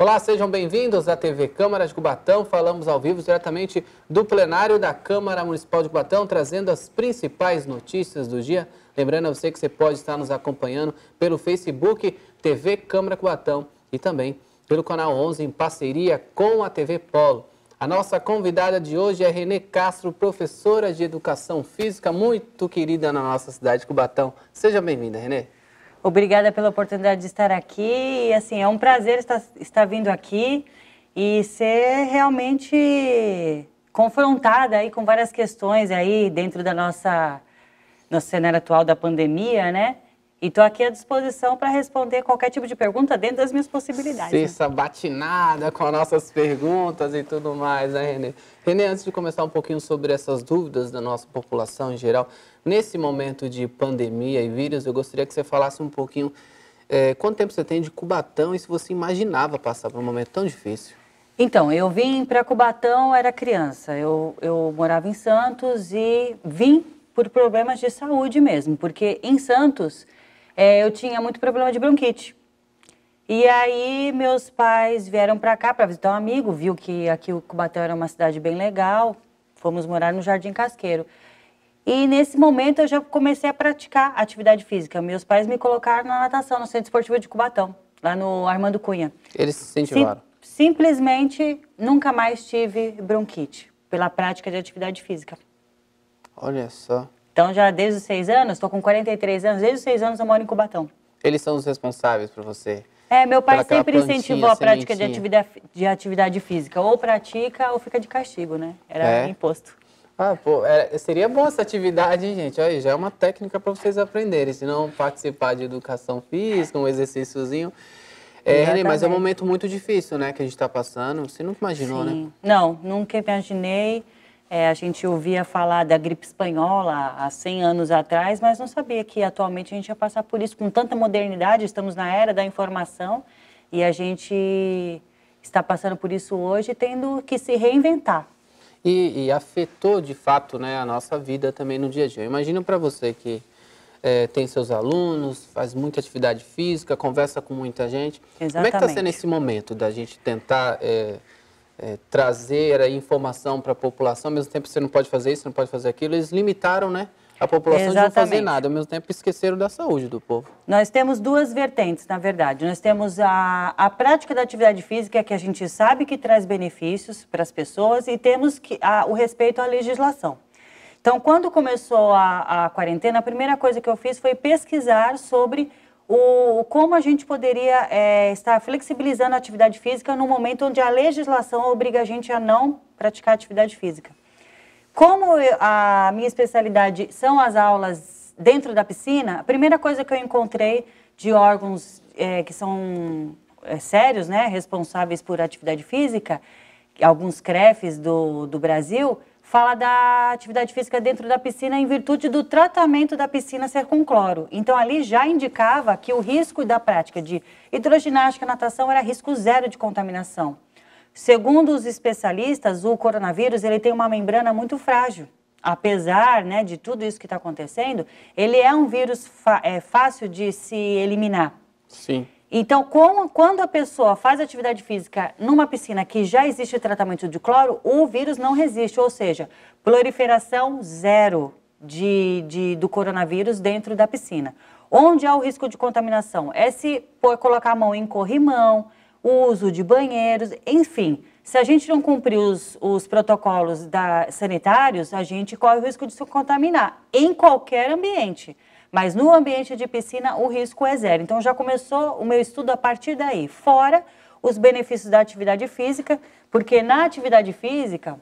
Olá, sejam bem-vindos à TV Câmara de Cubatão. Falamos ao vivo diretamente do plenário da Câmara Municipal de Cubatão, trazendo as principais notícias do dia. Lembrando a você que você pode estar nos acompanhando pelo Facebook TV Câmara Cubatão e também pelo canal 11 em parceria com a TV Polo. A nossa convidada de hoje é Renê Castro, professora de Educação Física, muito querida na nossa cidade de Cubatão. Seja bem-vinda, Renê. Obrigada pela oportunidade de estar aqui. E, assim, é um prazer estar vindo aqui e ser realmente confrontada aí com várias questões aí dentro da nosso cenário atual da pandemia, né? E estou aqui à disposição para responder qualquer tipo de pergunta dentro das minhas possibilidades. Ser sabatinada com as nossas perguntas e tudo mais, né, Renê? Renê, antes de começar um pouquinho sobre essas dúvidas da nossa população em geral, nesse momento de pandemia e vírus, eu gostaria que você falasse um pouquinho quanto tempo você tem de Cubatão e se você imaginava passar por um momento tão difícil. Então, eu vim para Cubatão, era criança. Eu morava em Santos e vim por problemas de saúde mesmo, porque em Santos eu tinha muito problema de bronquite. E aí meus pais vieram para cá para visitar um amigo, viu que aqui o Cubatão era uma cidade bem legal, fomos morar no Jardim Casqueiro. E nesse momento eu já comecei a praticar atividade física. Meus pais me colocaram na natação no Centro Esportivo de Cubatão, lá no Armando Cunha. Eles se incentivaram? Simplesmente nunca mais tive bronquite pela prática de atividade física. Olha só. Então, já desde os 6 anos, estou com 43 anos, desde os 6 anos eu moro em Cubatão. Eles são os responsáveis por você? Meu pai sempre incentivou a prática sementinha. de atividade física. Ou pratica ou fica de castigo, né? Era imposto. Ah, pô, seria boa essa atividade, hein, gente? Olha, já é uma técnica para vocês aprenderem. Se não participar de educação física, um exercíciozinho. Renê, mas é um momento muito difícil, né, que a gente está passando. Você nunca imaginou, Sim. né? Não, nunca imaginei. A gente ouvia falar da gripe espanhola há 100 anos atrás, mas não sabia que atualmente a gente ia passar por isso com tanta modernidade. Estamos na era da informação e a gente está passando por isso hoje, tendo que se reinventar. E afetou, de fato, né, a nossa vida também no dia a dia. Eu imagino para você que tem seus alunos, faz muita atividade física, conversa com muita gente. Exatamente. Como é que está sendo esse momento da gente tentar trazer a informação para a população, ao mesmo tempo você não pode fazer isso, não pode fazer aquilo? Eles limitaram, né, a população de não fazer nada, ao mesmo tempo esqueceram da saúde do povo. Nós temos duas vertentes, na verdade. Nós temos a prática da atividade física, que a gente sabe que traz benefícios para as pessoas, e temos o respeito à legislação. Então, quando começou a quarentena, a primeira coisa que eu fiz foi pesquisar sobre como a gente poderia estar flexibilizando a atividade física no momento onde a legislação obriga a gente a não praticar atividade física. Como a minha especialidade são as aulas dentro da piscina, a primeira coisa que eu encontrei de órgãos que são sérios, né, responsáveis por atividade física, alguns CREFs do Brasil, fala da atividade física dentro da piscina em virtude do tratamento da piscina ser com cloro. Então, ali já indicava que o risco da prática de hidroginástica e natação era risco zero de contaminação. Segundo os especialistas, o coronavírus ele tem uma membrana muito frágil. Apesar, né, de tudo isso que está acontecendo, ele é um vírus fácil de se eliminar. Sim. Então, quando a pessoa faz atividade física numa piscina que já existe tratamento de cloro, o vírus não resiste, ou seja, proliferação zero do coronavírus dentro da piscina. Onde há o risco de contaminação? Se colocar a mão em corrimão, o uso de banheiros, enfim. Se a gente não cumprir os protocolos sanitários, a gente corre o risco de se contaminar em qualquer ambiente. Mas no ambiente de piscina, o risco é zero. Então, já começou o meu estudo a partir daí. Fora os benefícios da atividade física, porque na atividade física,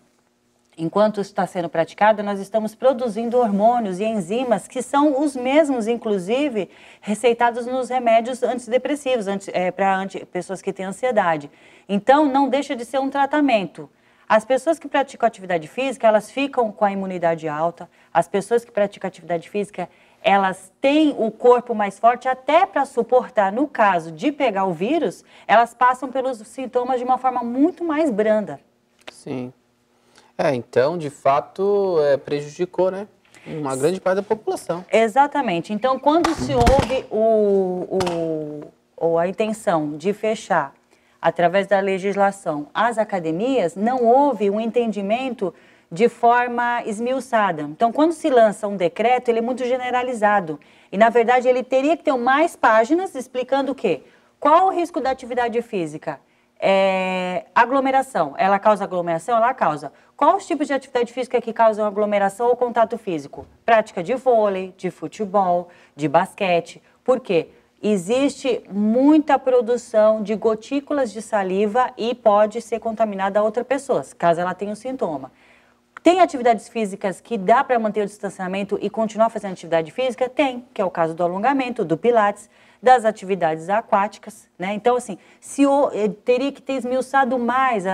enquanto está sendo praticada, nós estamos produzindo hormônios e enzimas que são os mesmos, inclusive, receitados nos remédios antidepressivos, para pessoas que têm ansiedade. Então, não deixa de ser um tratamento. As pessoas que praticam atividade física, elas ficam com a imunidade alta. As pessoas que praticam atividade física, elas têm o corpo mais forte até para suportar, no caso de pegar o vírus, elas passam pelos sintomas de uma forma muito mais branda. Sim. Então, de fato, prejudicou, né? Uma grande parte da população. Exatamente. Então, quando se houve a intenção de fechar através da legislação, às academias, não houve um entendimento de forma esmiuçada. Então, quando se lança um decreto, ele é muito generalizado. E, na verdade, ele teria que ter mais páginas explicando o quê? Qual o risco da atividade física? Aglomeração. Ela causa aglomeração? Ela causa. Quais os tipos de atividade física que causam aglomeração ou contato físico? Prática de vôlei, de futebol, de basquete. Por quê? Existe muita produção de gotículas de saliva e pode ser contaminada a outras pessoas, caso ela tenha um sintoma. Tem atividades físicas que dá para manter o distanciamento e continuar fazendo atividade física? Tem, que é o caso do alongamento, do pilates, das atividades aquáticas, né? Então, assim, teria que ter esmiuçado mais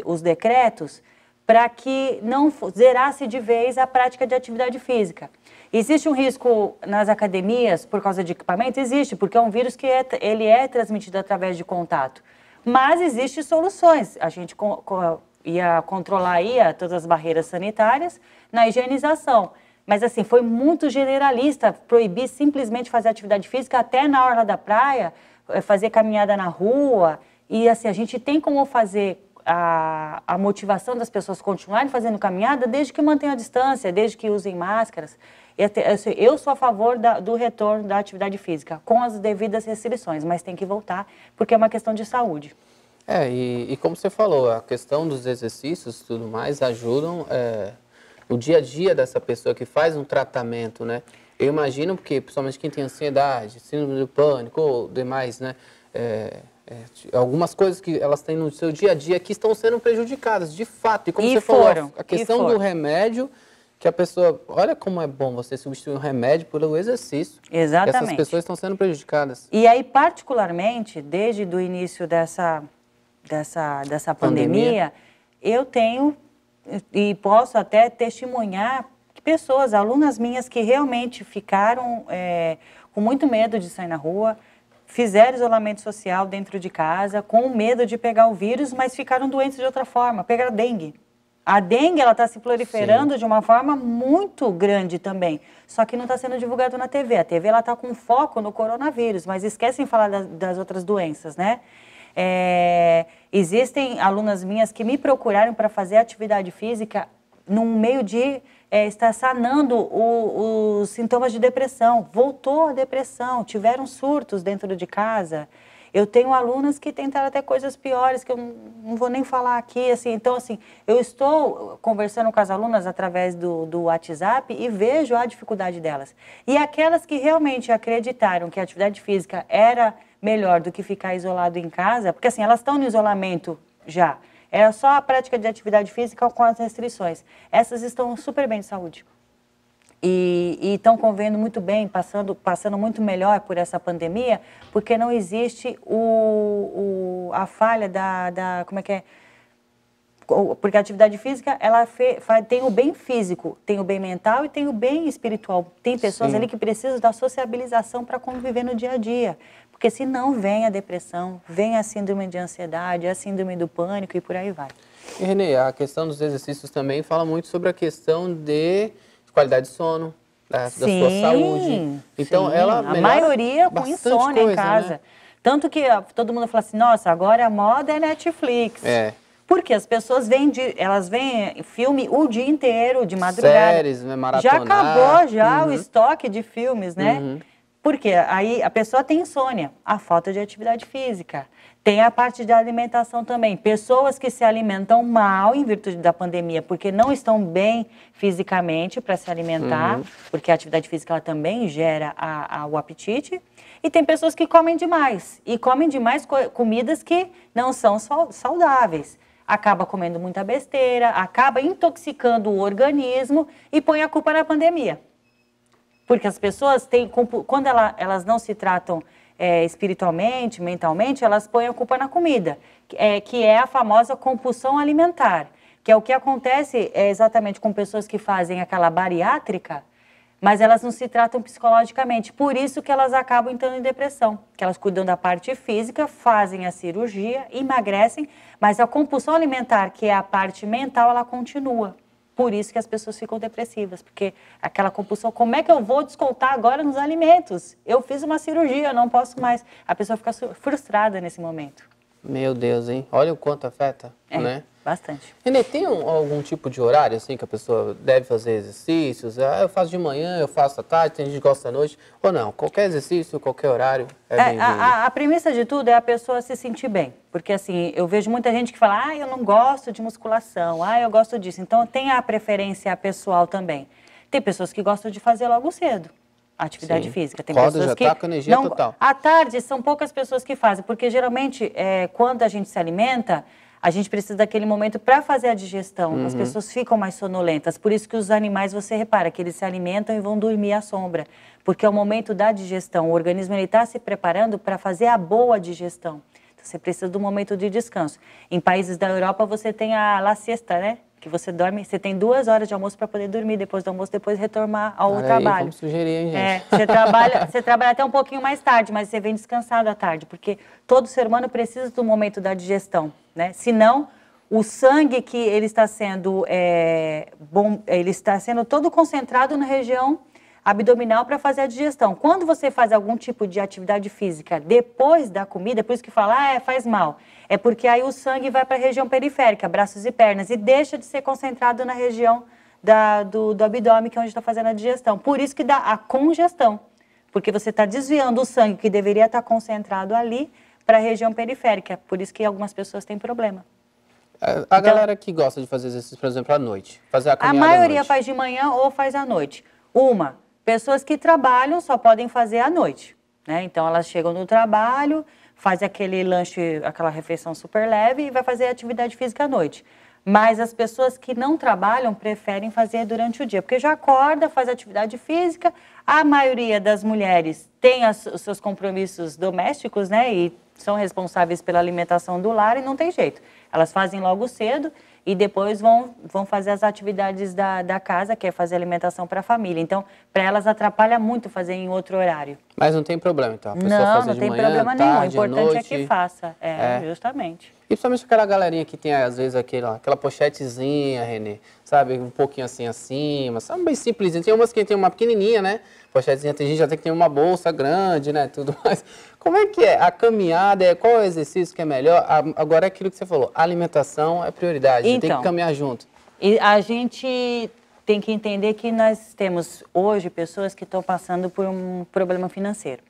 os decretos para que não zerasse de vez a prática de atividade física. Existe um risco nas academias por causa de equipamento? Existe, porque é um vírus que ele é transmitido através de contato. Mas existem soluções. A gente ia controlar aí todas as barreiras sanitárias na higienização. Mas, assim, foi muito generalista proibir simplesmente fazer atividade física até na orla da praia, fazer caminhada na rua. E, assim, a gente tem como fazer a motivação das pessoas continuarem fazendo caminhada desde que mantenham a distância, desde que usem máscaras. Eu sou a favor do retorno da atividade física, com as devidas restrições, mas tem que voltar, porque é uma questão de saúde. E como você falou, a questão dos exercícios e tudo mais ajudam o dia a dia dessa pessoa que faz um tratamento, né? Eu imagino, porque principalmente quem tem ansiedade, síndrome do pânico ou demais, né? Algumas coisas que elas têm no seu dia a dia que estão sendo prejudicadas, de fato. E como você falou, a questão do remédio, que a pessoa... Olha como é bom você substituir um remédio pelo exercício. Exatamente. Essas pessoas estão sendo prejudicadas. E aí, particularmente, desde o início dessa pandemia, eu tenho, e posso até testemunhar, pessoas, alunas minhas que realmente ficaram com muito medo de sair na rua, fizeram isolamento social dentro de casa, com medo de pegar o vírus, mas ficaram doentes de outra forma, pegaram dengue. A dengue, ela está se proliferando de uma forma muito grande também, só que não está sendo divulgado na TV. A TV, ela está com foco no coronavírus, mas esquecem de falar das outras doenças, né? Existem alunas minhas que me procuraram para fazer atividade física no meio de estar sanando os sintomas de depressão. Voltou a depressão, tiveram surtos dentro de casa. Eu tenho alunas que tentaram até coisas piores, que eu não vou nem falar aqui, assim. Então, assim, eu estou conversando com as alunas através do WhatsApp e vejo a dificuldade delas. E aquelas que realmente acreditaram que a atividade física era melhor do que ficar isolado em casa, porque, assim, elas estão no isolamento já. Era só a prática de atividade física com as restrições. Essas estão super bem de saúde. E estão convivendo muito bem, passando muito melhor por essa pandemia, porque não existe a falha como é que é? Porque a atividade física, ela tem o bem físico, tem o bem mental e tem o bem espiritual. Tem pessoas ali que precisam da sociabilização para conviver no dia a dia. Porque senão vem a depressão, vem a síndrome de ansiedade, a síndrome do pânico e por aí vai. E, Renê, a questão dos exercícios também fala muito sobre a questão de qualidade de sono, da sua saúde. Então, ela a maioria com insônia em casa. Né? Tanto que todo mundo fala assim, nossa, agora a moda é Netflix. Porque as pessoas elas veem filme o dia inteiro, de madrugada. Séries, né, maratonar. Já acabou o estoque de filmes, né? Porque aí a pessoa tem insônia, a falta de atividade física. Tem a parte da alimentação também. Pessoas que se alimentam mal em virtude da pandemia, porque não estão bem fisicamente para se alimentar, porque a atividade física ela também gera o apetite. E tem pessoas que comem demais. E comem demais comidas que não são saudáveis. Acaba comendo muita besteira, acaba intoxicando o organismo e põe a culpa na pandemia. Porque as pessoas quando elas não se tratam espiritualmente, mentalmente, elas põem a culpa na comida, que é a famosa compulsão alimentar, que é o que acontece exatamente com pessoas que fazem aquela bariátrica, mas elas não se tratam psicologicamente. Por isso que elas acabam entrando em depressão, que elas cuidam da parte física, fazem a cirurgia, emagrecem, mas a compulsão alimentar, que é a parte mental, ela continua. Por isso que as pessoas ficam depressivas, porque aquela compulsão, como é que eu vou descontar agora nos alimentos? Eu fiz uma cirurgia, eu não posso mais. A pessoa fica frustrada nesse momento. Meu Deus, hein? Olha o quanto afeta, né? Bastante. Renê, tem algum tipo de horário, assim, que a pessoa deve fazer exercícios? Ah, eu faço de manhã, eu faço à tarde, tem gente que gosta à noite. Ou não, qualquer exercício, qualquer horário é bem-vindo. A premissa de tudo é a pessoa se sentir bem. Porque, assim, eu vejo muita gente que fala, eu não gosto de musculação, eu gosto disso. Então, tem a preferência pessoal também. Tem pessoas que gostam de fazer logo cedo a atividade física. Tem pessoas já que tá com energia total. À tarde, são poucas pessoas que fazem, porque geralmente, quando a gente se alimenta, a gente precisa daquele momento para fazer a digestão. As pessoas ficam mais sonolentas. Por isso que os animais, você repara, que eles se alimentam e vão dormir à sombra. Porque é o momento da digestão. O organismo está se preparando para fazer a boa digestão. Então, você precisa do momento de descanso. Em países da Europa, você tem a la siesta, né? Que você dorme, você tem 2 horas de almoço para poder dormir depois do almoço, depois retornar ao trabalho. Vamos sugerir, hein, gente? Você trabalha até um pouquinho mais tarde, mas você vem descansado à tarde, porque todo ser humano precisa do momento da digestão, né? Senão, o sangue que ele está sendo ele está sendo todo concentrado na região abdominal para fazer a digestão. Quando você faz algum tipo de atividade física depois da comida, por isso que fala, faz mal. É porque aí o sangue vai para a região periférica, braços e pernas, e deixa de ser concentrado na região do abdômen, que é onde está fazendo a digestão. Por isso que dá a congestão, porque você está desviando o sangue que deveria estar concentrado ali para a região periférica. Por isso que algumas pessoas têm problema. A galera que gosta de fazer exercício, por exemplo, à noite, fazer a caminhada à maioria à noite. faz de manhã ou faz à noite. Pessoas que trabalham só podem fazer à noite, né? Então, elas chegam no trabalho, faz aquele lanche, aquela refeição super leve e vai fazer atividade física à noite. Mas as pessoas que não trabalham preferem fazer durante o dia, porque já acorda, faz atividade física. A maioria das mulheres tem os seus compromissos domésticos, né? E são responsáveis pela alimentação do lar e não tem jeito. Elas fazem logo cedo e depois vão fazer as atividades da casa, que é fazer alimentação para a família. Então, para elas atrapalha muito fazer em outro horário. Mas não tem problema, então? A pessoa fazer não de tem manhã, problema nenhum. O importante noite, é que faça. Justamente. E principalmente aquela galerinha que tem, às vezes, aquela pochetezinha, Renê, sabe? Um pouquinho assim acima, sabe? Bem simplesinho. Tem umas que tem uma pequenininha, né? Pochetezinha, tem gente já tem que ter uma bolsa grande, né? Tudo mais. Como é que é? A caminhada, qual é o exercício que é melhor? Agora é aquilo que você falou, a alimentação é prioridade, então, tem que caminhar junto. E a gente tem que entender que nós temos hoje pessoas que estão passando por um problema financeiro.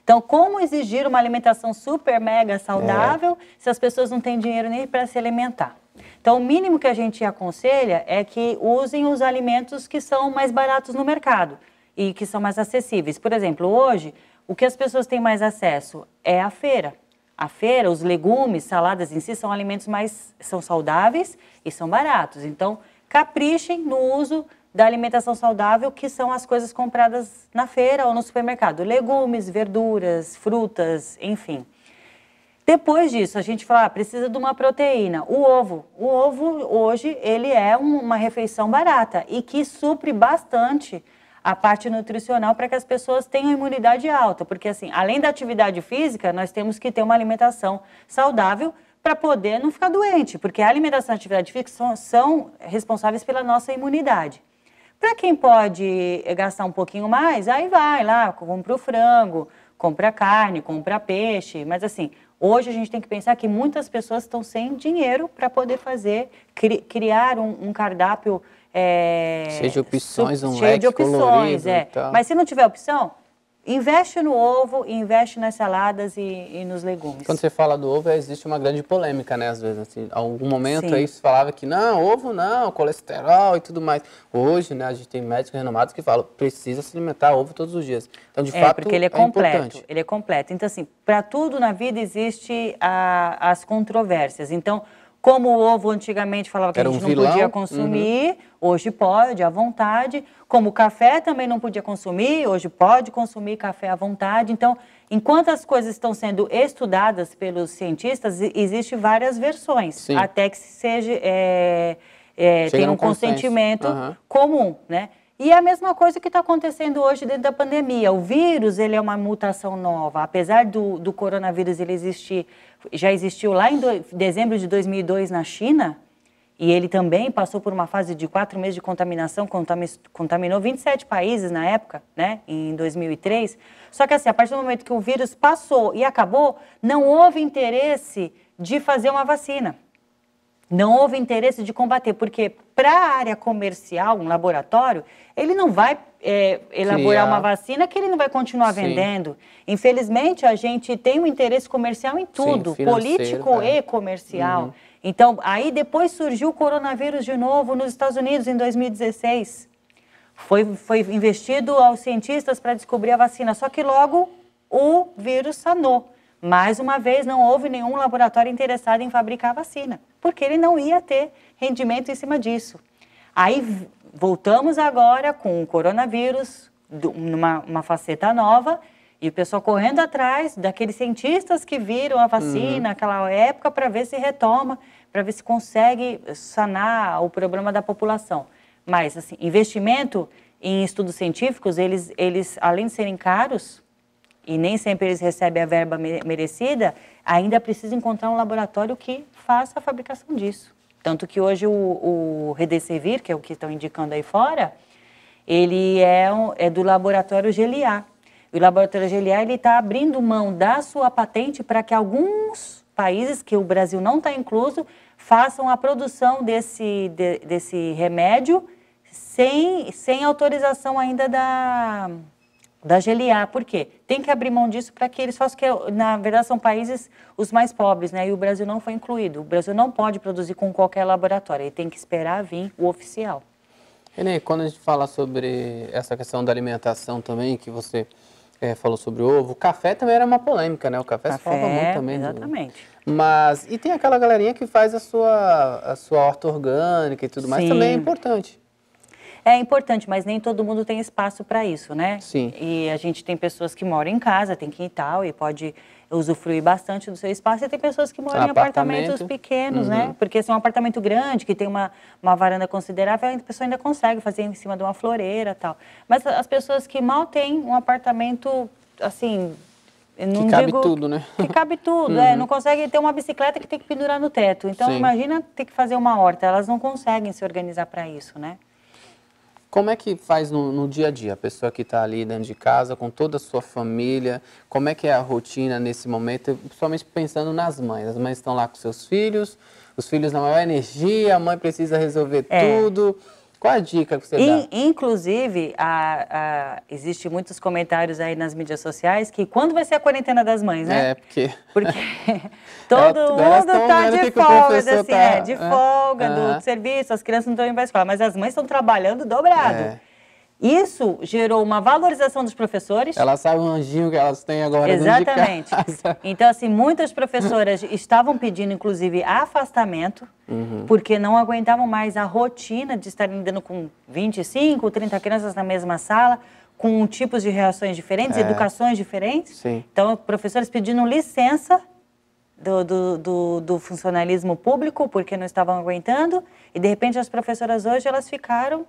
Então, como exigir uma alimentação super mega saudável se as pessoas não têm dinheiro nem para se alimentar? Então, o mínimo que a gente aconselha é que usem os alimentos que são mais baratos no mercado e que são mais acessíveis. Por exemplo, hoje, o que as pessoas têm mais acesso é a feira. A feira, os legumes, saladas em si, são alimentos são saudáveis e são baratos. Então, caprichem no uso da alimentação saudável, que são as coisas compradas na feira ou no supermercado. Legumes, verduras, frutas, enfim. Depois disso, a gente fala, precisa de uma proteína. O ovo. O ovo, hoje, ele é uma refeição barata e que supre bastante a parte nutricional para que as pessoas tenham imunidade alta. Porque, assim, além da atividade física, nós temos que ter uma alimentação saudável para poder não ficar doente. Porque a alimentação e a atividade física são responsáveis pela nossa imunidade. Para quem pode gastar um pouquinho mais, aí vai lá, compra o frango, compra a carne, compra peixe. Mas, assim, hoje a gente tem que pensar que muitas pessoas estão sem dinheiro para poder criar um cardápio cheio de opções, cheio de opções, Mas se não tiver opção, investe no ovo, investe nas saladas e nos legumes. Quando você fala do ovo, existe uma grande polêmica, né? Às vezes, assim, algum momento aí se falava que não, ovo não, colesterol e tudo mais. Hoje, né, a gente tem médicos renomados que falam, precisa se alimentar ovo todos os dias. Então, de fato, porque ele é completo. Importante. Ele é completo. Então, assim, para tudo na vida existe as controvérsias. Então, como o ovo antigamente falava que a gente não podia consumir, hoje pode, à vontade. Como o café também não podia consumir, hoje pode consumir café à vontade. Então, enquanto as coisas estão sendo estudadas pelos cientistas, existem várias versões, até que seja tenha um consentimento comum, né? E é a mesma coisa que está acontecendo hoje dentro da pandemia. O vírus, ele é uma mutação nova. Apesar do coronavírus ele já existiu lá em dezembro de 2002 na China, E ele também passou por uma fase de 4 meses de contaminação, contaminou 27 países na época, né, em 2003. Só que assim, a partir do momento que o vírus passou e acabou, não houve interesse de fazer uma vacina. Não houve interesse de combater, porque para a área comercial, um laboratório, ele não vai elaborar uma vacina que ele não vai continuar vendendo. Infelizmente, a gente tem um interesse comercial em tudo, político e comercial. Então, aí depois surgiu o coronavírus de novo nos Estados Unidos em 2016. Foi investido aos cientistas para descobrir a vacina, só que logo o vírus sanou. Mais uma vez, não houve nenhum laboratório interessado em fabricar a vacina, porque ele não ia ter rendimento em cima disso. Aí voltamos agora com o coronavírus, numa faceta nova, e o pessoal correndo atrás daqueles cientistas que viram a vacina naquela época para ver se retoma, para ver se consegue sanar o problema da população. Mas, assim, investimento em estudos científicos, eles além de serem caros, e nem sempre eles recebem a verba merecida, ainda precisa encontrar um laboratório que faça a fabricação disso. Tanto que hoje o Redesivir, que é o que estão indicando aí fora, ele é do laboratório GLA. O laboratório GLA está abrindo mão da sua patente para que alguns países, que o Brasil não está incluso, façam a produção desse remédio sem autorização ainda da GLA. Por quê? Tem que abrir mão disso para que eles façam, que na verdade são países os mais pobres, né? E o Brasil não foi incluído. O Brasil não pode produzir com qualquer laboratório, ele tem que esperar vir o oficial. Renê, quando a gente fala sobre essa questão da alimentação também, que você falou sobre o ovo, o café também era uma polêmica, né? O café se falava muito também. Exatamente. Mas, e tem aquela galerinha que faz a sua horta orgânica e tudo mais, também é importante. É importante, mas nem todo mundo tem espaço para isso, né? Sim. E a gente tem pessoas que moram em casa, tem quintal e pode usufruir bastante do seu espaço. E tem pessoas que moram em apartamentos pequenos, né? Porque se é um apartamento grande, que tem uma varanda considerável, a pessoa ainda consegue fazer em cima de uma floreira e tal. Mas as pessoas que mal têm um apartamento, assim... Que cabe tudo, né? Que cabe tudo, não consegue ter uma bicicleta que tem que pendurar no teto. Então, imagina ter que fazer uma horta. Elas não conseguem se organizar para isso, né? Como é que faz no dia a dia? A pessoa que está ali dentro de casa, com toda a sua família, como é que é a rotina nesse momento? Principalmente pensando nas mães. As mães estão lá com seus filhos, os filhos na maior energia, a mãe precisa resolver tudo. Qual a dica que você dá? Inclusive, existe muitos comentários aí nas mídias sociais que quando vai ser a quarentena das mães, né? Porque todo mundo está de folga, assim, de folga do serviço, as crianças não estão indo para a escola, mas as mães estão trabalhando dobrado. Isso gerou uma valorização dos professores. Elas sabem o anjinho que elas têm agora. Exatamente. Então, assim, muitas professoras estavam pedindo, inclusive, afastamento, porque não aguentavam mais a rotina de estarem lidando com 25, 30 crianças na mesma sala, com tipos de reações diferentes, educações diferentes. Sim. Então, professores pedindo licença do funcionalismo público, porque não estavam aguentando, e, de repente, as professoras hoje, elas ficaram...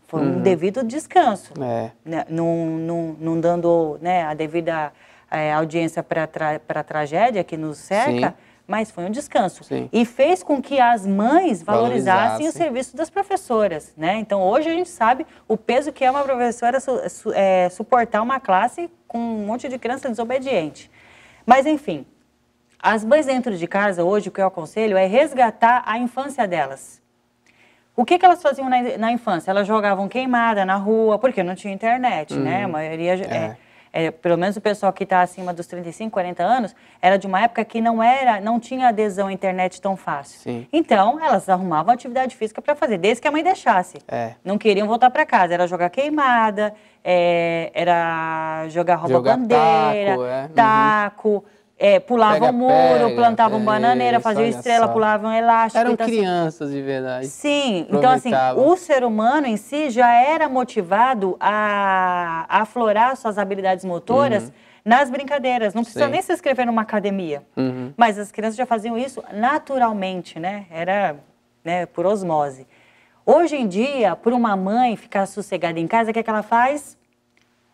Foi um devido descanso, não dando, né, a devida audiência para a tragédia que nos cerca, mas foi um descanso. E fez com que as mães valorizassem o serviço das professoras, né? Então, hoje a gente sabe o peso que é uma professora suportar uma classe com um monte de criança desobediente. Mas, enfim, as mães dentro de casa, hoje, o que eu aconselho é resgatar a infância delas. O que elas faziam na infância? Elas jogavam queimada na rua, porque não tinha internet, né? A maioria, pelo menos o pessoal que está acima dos 35, 40 anos, era de uma época que não tinha adesão à internet tão fácil. Sim. Então, elas arrumavam atividade física para fazer, desde que a mãe deixasse. Não queriam voltar para casa, era jogar queimada, era jogar rouba-bandeira, taco... pulavam muro, plantavam bananeira, faziam estrela, pulavam elástico. Eram então, crianças de verdade. Sim, então assim, o ser humano em si já era motivado a aflorar suas habilidades motoras nas brincadeiras. Não precisa nem se inscrever numa academia. Mas as crianças já faziam isso naturalmente, né? Era por osmose. Hoje em dia, por uma mãe ficar sossegada em casa, o que é que ela faz?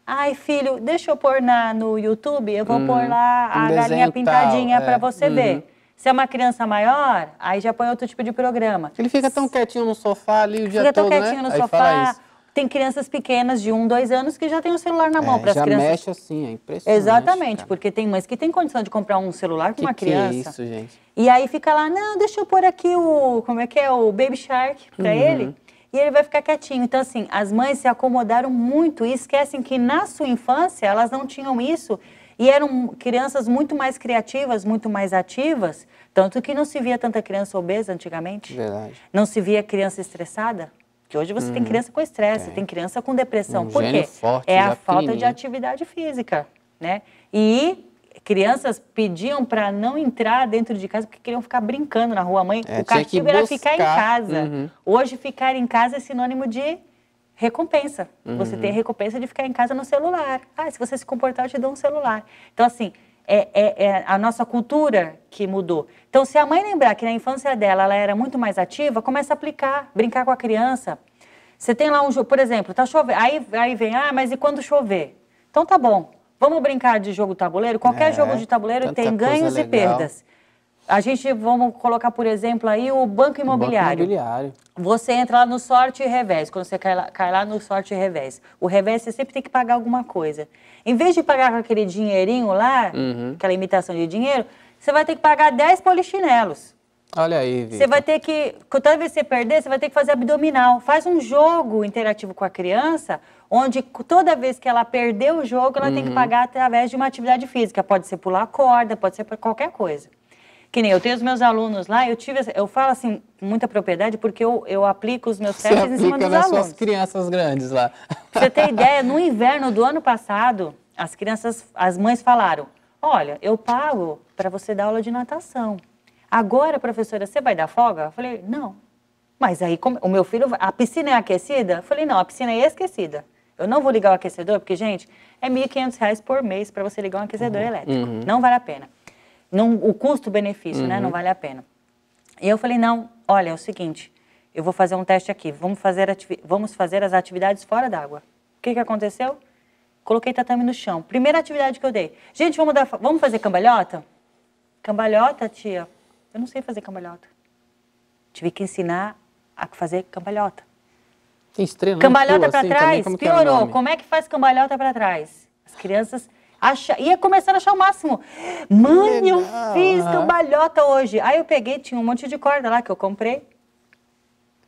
Ai, filho, deixa eu pôr no YouTube, eu vou pôr lá a galinha pintadinha para você ver. Se é uma criança maior, aí já põe outro tipo de programa. Ele fica tão quietinho no sofá ali o dia Fica todo, tão quietinho né? no Aí sofá. fala isso. Tem crianças pequenas de 1, 2 anos que já tem o celular na mão para as já crianças. mexe assim, é impressionante. Exatamente, cara. porque tem mães que têm condição de comprar um celular para uma criança. Que é isso, gente? E aí fica lá, não, deixa eu pôr aqui o Baby Shark para ele, e ele vai ficar quietinho. Então, assim, as mães se acomodaram muito e esquecem que na sua infância elas não tinham isso e eram crianças muito mais criativas, muito mais ativas, tanto que não se via tanta criança obesa antigamente. Verdade. Não se via criança estressada. Que hoje você tem criança com estresse, tem criança com depressão. Por quê? Forte, é a falta de atividade física, né? E crianças pediam para não entrar dentro de casa porque queriam ficar brincando na rua. A mãe, o castigo era ficar em casa. Hoje, ficar em casa é sinônimo de recompensa. Você tem a recompensa de ficar em casa no celular. Ah, se você se comportar, eu te dou um celular. Então, assim, é a nossa cultura que mudou. Então, se a mãe lembrar que na infância dela ela era muito mais ativa, começa a aplicar, brincar com a criança. Você tem lá um jogo, por exemplo, tá chovendo, aí vem, mas e quando chover? Então tá bom, vamos brincar de jogo tabuleiro? Qualquer jogo de tabuleiro tem ganhos e perdas. Vamos colocar, por exemplo, aí o Banco Imobiliário. Você entra lá no sorte e revés, quando você cai lá no sorte e revés. O revés você sempre tem que pagar alguma coisa. Em vez de pagar com aquele dinheirinho lá, aquela imitação de dinheiro, você vai ter que pagar 10 polichinelos. Olha aí, Vitor. Você vai ter que, toda vez que você perder, você vai ter que fazer abdominal. Faz um jogo interativo com a criança, onde toda vez que ela perder o jogo, ela tem que pagar através de uma atividade física. Pode ser pular corda, pode ser qualquer coisa. Que nem eu tenho os meus alunos lá, eu falo assim, com muita propriedade, porque eu aplico os meus testes em cima dos alunos. Você aplica nas suas crianças grandes lá. Pra você ter ideia, no inverno do ano passado, as mães falaram, olha, eu pago para você dar aula de natação. Agora, professora, você vai dar folga? Eu falei, não. Mas aí, o meu filho, a piscina é aquecida? Eu falei, não, a piscina é esquecida. Eu não vou ligar o aquecedor, porque, gente, é R$ 1.500 por mês para você ligar um aquecedor elétrico. Não vale a pena. Não, o custo-benefício, né, não vale a pena. E eu falei, não, olha, é o seguinte, eu vou fazer um teste aqui, vamos fazer as atividades fora d'água. O que aconteceu? Coloquei tatame no chão. Primeira atividade que eu dei. Gente, vamos fazer cambalhota? Cambalhota, tia? Eu não sei fazer cambalhota. Tive que ensinar a fazer cambalhota. Tem estrela, cambalhota para trás, piorou. Como é que faz cambalhota para trás? As crianças ia começando a achar o máximo. Mãe, eu fiz cambalhota hoje. Aí eu peguei, tinha um monte de corda lá que eu comprei.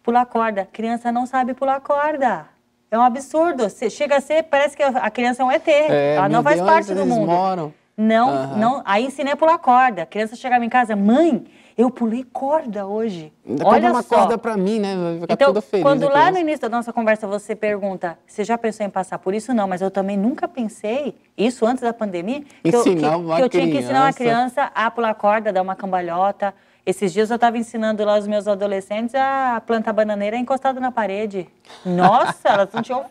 Pular corda. Criança não sabe pular corda. É um absurdo. Chega a ser, parece que a criança é um ET. Ela não faz parte do mundo. Não. Aí ensinei a pular corda. A criança chegava em casa, mãe, eu pulei corda hoje. Olha uma corda pra mim, né? Vai ficar então, toda feliz. Quando lá no início da nossa conversa você pergunta, você já pensou em passar por isso? Não, mas eu também nunca pensei, isso antes da pandemia, que eu tinha que ensinar uma criança a pular corda, dar uma cambalhota. Esses dias eu estava ensinando lá os meus adolescentes a plantar bananeira encostada na parede. Nossa, elas não tinham...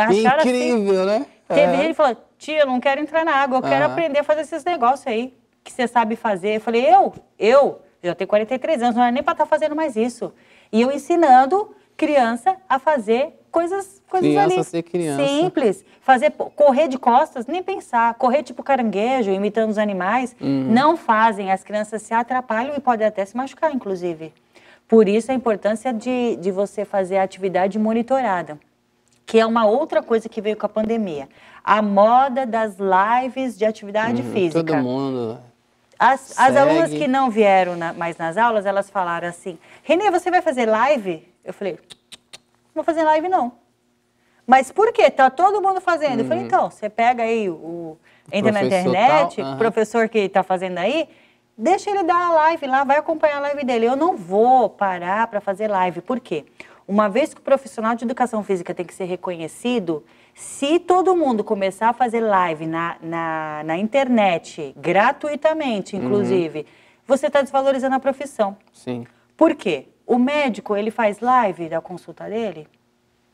Incrível, assim. Né? Teve gente que falou, tia, eu não quero entrar na água, eu quero aprender a fazer esses negócios aí que você sabe fazer. Eu falei, eu já tenho 43 anos, não é nem para estar fazendo mais isso. E eu ensinando criança a fazer coisas ali. Ser criança. Simples. Correr de costas, nem pensar. Correr tipo caranguejo, imitando os animais. Não fazem. As crianças se atrapalham e podem até se machucar, inclusive. Por isso a importância de você fazer a atividade monitorada, que é uma outra coisa que veio com a pandemia. A moda das lives de atividade física. Todo mundo... As alunas que não vieram mais nas aulas, elas falaram assim, Renê, você vai fazer live? Eu falei, não vou fazer live não. Mas por quê? Tá todo mundo fazendo. Eu falei, então, você pega aí, entra na internet, o professor que tá fazendo aí, deixa ele dar a live lá, vai acompanhar a live dele. Eu não vou parar para fazer live. Por quê? Uma vez que o profissional de educação física tem que ser reconhecido, se todo mundo começar a fazer live na internet, gratuitamente, inclusive, você está desvalorizando a profissão. Sim. Por quê? O médico, ele faz live da consulta dele.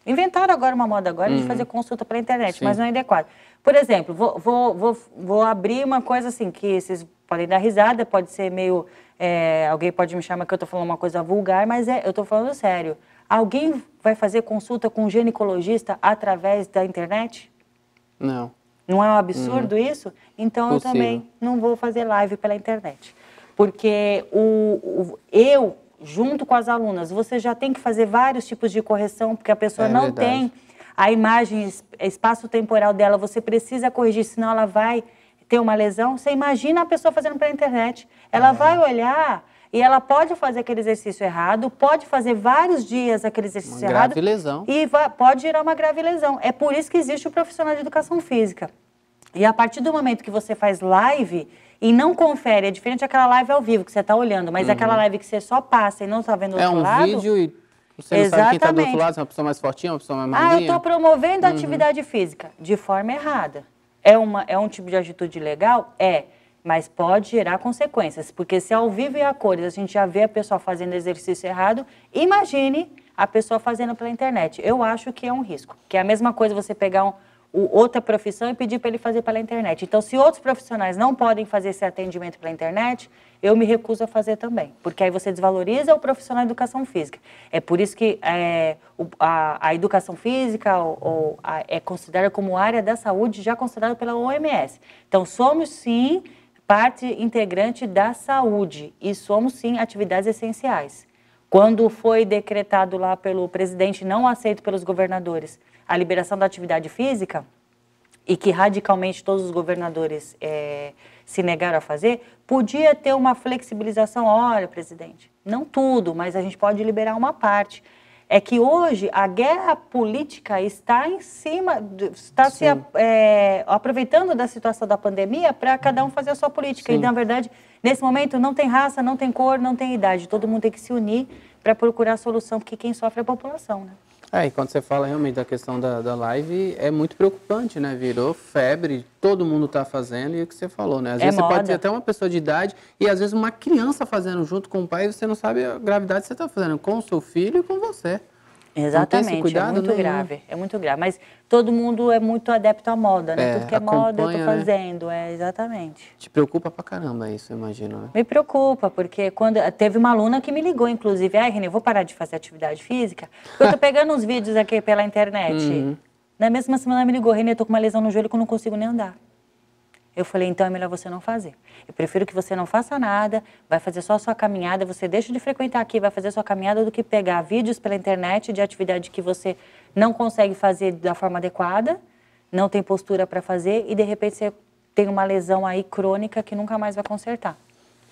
Inventaram agora uma moda agora de fazer consulta pela internet, mas não é adequado. Por exemplo, vou abrir uma coisa assim, que vocês podem dar risada, pode ser meio... alguém pode me chamar que eu estou falando uma coisa vulgar, mas eu estou falando sério. Alguém vai fazer consulta com um ginecologista através da internet? Não. Não é um absurdo isso? Então eu também não vou fazer live pela internet. Porque eu, junto com as alunas, você já tem que fazer vários tipos de correção, porque a pessoa não tem a imagem espaço-temporal dela, você precisa corrigir, senão ela vai ter uma lesão. Você imagina a pessoa fazendo pela internet. Ela vai olhar e ela pode fazer aquele exercício errado, pode fazer vários dias aquele exercício errado. Grave lesão. E pode gerar uma grave lesão. É por isso que existe o profissional de educação física. E a partir do momento que você faz live e não confere, é diferente daquela live ao vivo que você está olhando, mas aquela live que você só passa e não está vendo do outro lado. É um vídeo e você não sabe quem está do outro lado, se é uma pessoa mais fortinha, uma pessoa mais magrinha. Eu estou promovendo a atividade física de forma errada. É um tipo de atitude legal? Mas pode gerar consequências, porque se ao vivo e a cores a gente já vê a pessoa fazendo exercício errado, imagine a pessoa fazendo pela internet. Eu acho que é um risco, que é a mesma coisa você pegar outra profissão e pedir para ele fazer pela internet. Então, se outros profissionais não podem fazer esse atendimento pela internet, eu me recuso a fazer também, porque aí você desvaloriza o profissional de educação física. É por isso que a educação física é considerada como área da saúde, já considerada pela OMS. Então, somos sim parte integrante da saúde e somos sim atividades essenciais. Quando foi decretado lá pelo presidente, não aceito pelos governadores, a liberação da atividade física, e que radicalmente todos os governadores se negaram a fazer, podia ter uma flexibilização. Olha, presidente, não tudo, mas a gente pode liberar uma parte. É que hoje a guerra política está em cima, está se aproveitando da situação da pandemia para cada um fazer a sua política. Sim. E, na verdade, nesse momento não tem raça, não tem cor, não tem idade. Todo mundo tem que se unir para procurar a solução, porque quem sofre é a população, né? E quando você fala realmente da questão da live, é muito preocupante, né? Virou febre, todo mundo está fazendo, e o que você falou, né? Às vezes você pode ter até uma pessoa de idade e às vezes uma criança fazendo junto com o pai e você não sabe a gravidade que você está fazendo com o seu filho e com você. Exatamente, cuidado, é muito grave, é muito grave. Mas todo mundo é muito adepto à moda, né? Tudo que é moda eu tô fazendo, exatamente. Te preocupa pra caramba isso, eu imagino, né? Me preocupa, porque quando teve uma aluna que me ligou, inclusive, Renê, eu vou parar de fazer atividade física, porque eu tô pegando uns vídeos aqui pela internet. Na mesma semana ela me ligou, Renê, eu tô com uma lesão no joelho que eu não consigo nem andar. Eu falei, então é melhor você não fazer. Eu prefiro que você não faça nada, vai fazer só a sua caminhada, você deixa de frequentar aqui, vai fazer a sua caminhada, do que pegar vídeos pela internet de atividade que você não consegue fazer da forma adequada, não tem postura para fazer e de repente você tem uma lesão aí crônica que nunca mais vai consertar.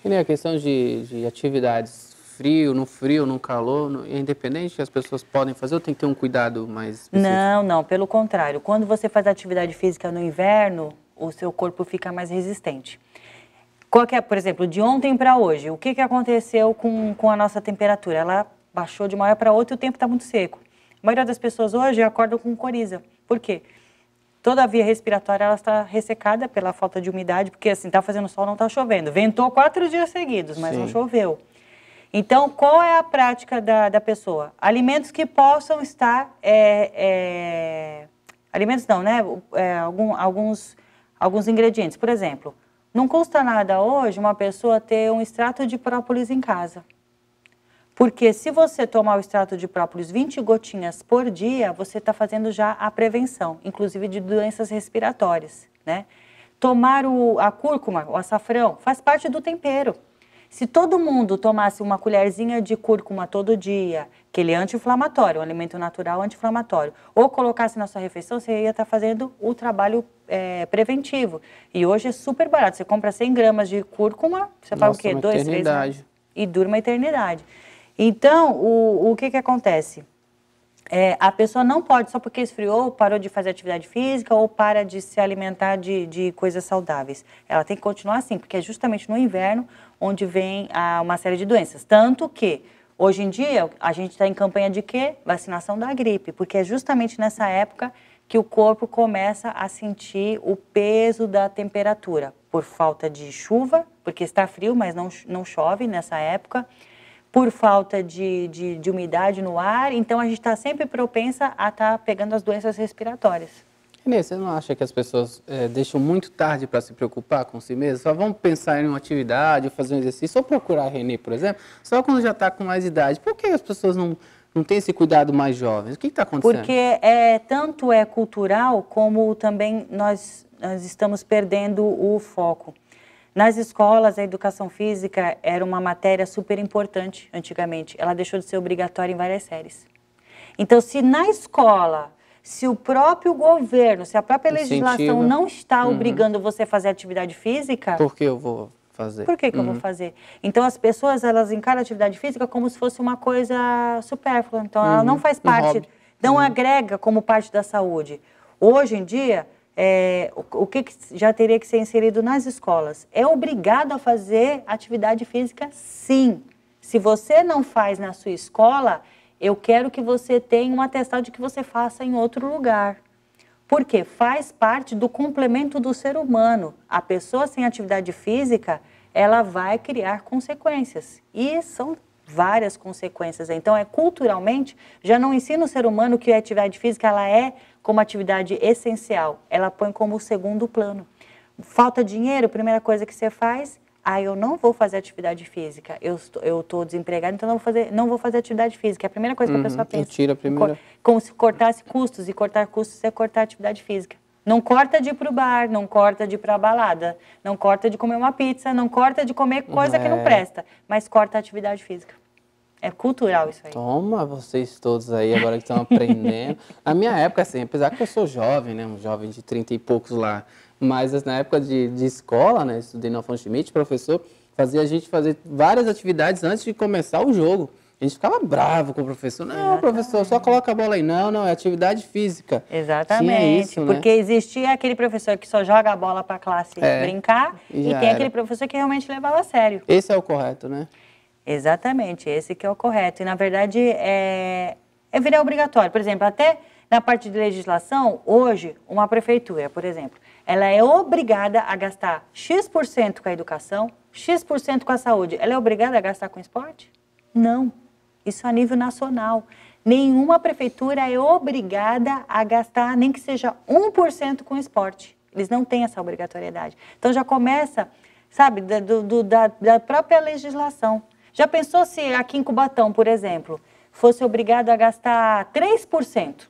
E nem a questão de atividades frio, no calor, é independente que as pessoas podem fazer ou tem que ter um cuidado mais específico? Não, pelo contrário. Quando você faz atividade física no inverno, o seu corpo fica mais resistente. Por exemplo, de ontem para hoje, o que aconteceu com a nossa temperatura? Ela baixou de uma hora para outra e o tempo está muito seco. A maioria das pessoas hoje acordam com coriza. Por quê? Toda a via respiratória ela está ressecada pela falta de umidade, porque assim, está fazendo sol, não está chovendo. Ventou 4 dias seguidos, mas não choveu. Então, qual é a prática da pessoa? Alimentos que possam estar... alimentos não, né? Alguns ingredientes. Por exemplo, não custa nada hoje uma pessoa ter um extrato de própolis em casa. Porque se você tomar o extrato de própolis 20 gotinhas por dia, você está fazendo já a prevenção, inclusive de doenças respiratórias, né? Tomar a cúrcuma, o açafrão, faz parte do tempero. Se todo mundo tomasse uma colherzinha de cúrcuma todo dia, que ele é anti-inflamatório, um alimento natural anti-inflamatório, ou colocasse na sua refeição, você ia estar fazendo o trabalho preventivo. E hoje é super barato. Você compra 100 gramas de cúrcuma, você paga o quê? 2, 3 reais? E dura uma eternidade. Então, o que acontece? A pessoa não pode, só porque esfriou, parou de fazer atividade física ou para de se alimentar de coisas saudáveis. Ela tem que continuar assim, porque é justamente no inverno onde vem uma série de doenças. Tanto que, hoje em dia, a gente está em campanha de quê? Vacinação da gripe, porque é justamente nessa época que o corpo começa a sentir o peso da temperatura, por falta de chuva, porque está frio, mas não chove nessa época, por falta de umidade no ar, então a gente está sempre propensa a estar pegando as doenças respiratórias. Renê, você não acha que as pessoas deixam muito tarde para se preocupar com si mesmas? Só vão pensar em uma atividade, fazer um exercício, ou procurar a Renê, por exemplo, só quando já está com mais idade. Por que as pessoas não têm esse cuidado mais jovens? O que está acontecendo? Porque tanto é cultural, como também nós estamos perdendo o foco. Nas escolas, a educação física era uma matéria super importante antigamente. Ela deixou de ser obrigatória em várias séries. Então, se na escola, se o próprio governo, se a própria legislação não está obrigando você a fazer atividade física... Por que eu vou fazer? Por que eu vou fazer? Então, as pessoas, elas encaram a atividade física como se fosse uma coisa supérflua. Então, ela não faz parte, não agrega como parte da saúde. Hoje em dia... o que já teria que ser inserido nas escolas? É obrigado a fazer atividade física, sim. Se você não faz na sua escola, eu quero que você tenha um atestado de que você faça em outro lugar. Porque faz parte do complemento do ser humano. A pessoa sem atividade física, ela vai criar consequências. E são várias consequências. Então, culturalmente, já não ensina o ser humano que a atividade física ela é como atividade essencial. Ela põe como segundo plano. Falta dinheiro, primeira coisa que você faz, eu não vou fazer atividade física. Eu estou desempregado, então não vou fazer atividade física. É a primeira coisa que a pessoa pensa. Tira a primeira. Como se cortasse custos, e cortar custos é cortar atividade física. Não corta de ir para o bar, não corta de ir para a balada, não corta de comer uma pizza, não corta de comer coisa que não presta, mas corta a atividade física. É cultural isso aí. Toma, vocês todos aí, agora que estão aprendendo. Na minha época, assim, apesar que eu sou jovem, né, um jovem de 30 e poucos lá, mas na época de escola, né, estudei no Afonso Schmidt, professor, fazia a gente fazer várias atividades antes de começar o jogo. A gente ficava bravo com o professor. Não, exatamente. Professor, só coloca a bola aí. Não, é atividade física. Exatamente. Isso, porque existia aquele professor que só joga a bola para a classe brincar e tem aquele professor que realmente levava a sério. Esse é o correto, né? Exatamente, esse que é o correto. E, na verdade, é virar obrigatório. Por exemplo, até na parte de legislação, hoje, uma prefeitura, por exemplo, ela é obrigada a gastar X% com a educação, X% com a saúde. Ela é obrigada a gastar com esporte? Não. Isso a nível nacional. Nenhuma prefeitura é obrigada a gastar, nem que seja 1% com esporte. Eles não têm essa obrigatoriedade. Então, já começa, sabe, da própria legislação. Já pensou se aqui em Cubatão, por exemplo, fosse obrigado a gastar 3%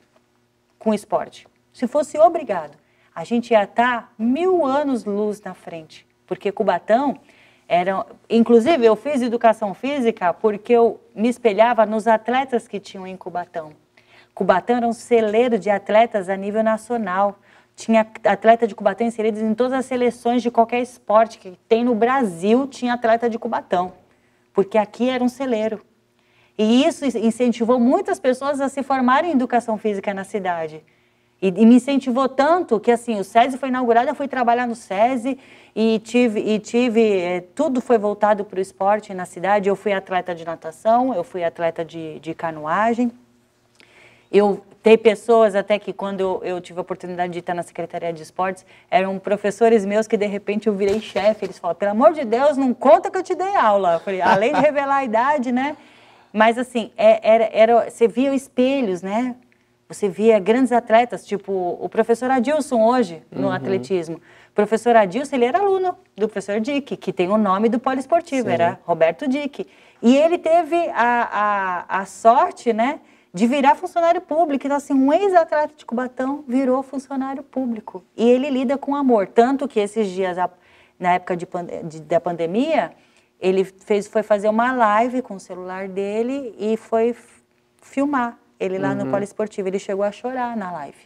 com esporte? Se fosse obrigado, a gente ia estar 1000 anos-luz na frente. Porque Cubatão era... Inclusive, eu fiz educação física porque eu me espelhava nos atletas que tinham em Cubatão. Cubatão era um celeiro de atletas a nível nacional. Tinha atleta de Cubatão inseridos em todas as seleções de qualquer esporte que tem no Brasil, tinha atleta de Cubatão. Porque aqui era um celeiro. E isso incentivou muitas pessoas a se formarem em educação física na cidade. E me incentivou tanto que, assim, o SESI foi inaugurado, eu fui trabalhar no SESI e tudo foi voltado para o esporte na cidade. Eu fui atleta de natação, eu fui atleta de canoagem. Tem pessoas até que quando eu tive a oportunidade de estar na Secretaria de Esportes, eram professores meus que de repente eu virei chefe, eles falaram, pelo amor de Deus, não conta que eu te dei aula. Eu falei, além de revelar a idade, né? Mas assim, você via espelhos, né? Você via grandes atletas, tipo o professor Adilson hoje, no atletismo. O professor Adilson, ele era aluno do professor Dick, que tem o nome do poliesportivo, era Roberto Dick. E ele teve a sorte, né, de virar funcionário público. Então, assim, um ex-atleta de Cubatão virou funcionário público. E ele lida com amor. Tanto que esses dias, na época da pandemia, ele foi fazer uma live com o celular dele e foi filmar ele lá no poliesportivo. Ele chegou a chorar na live.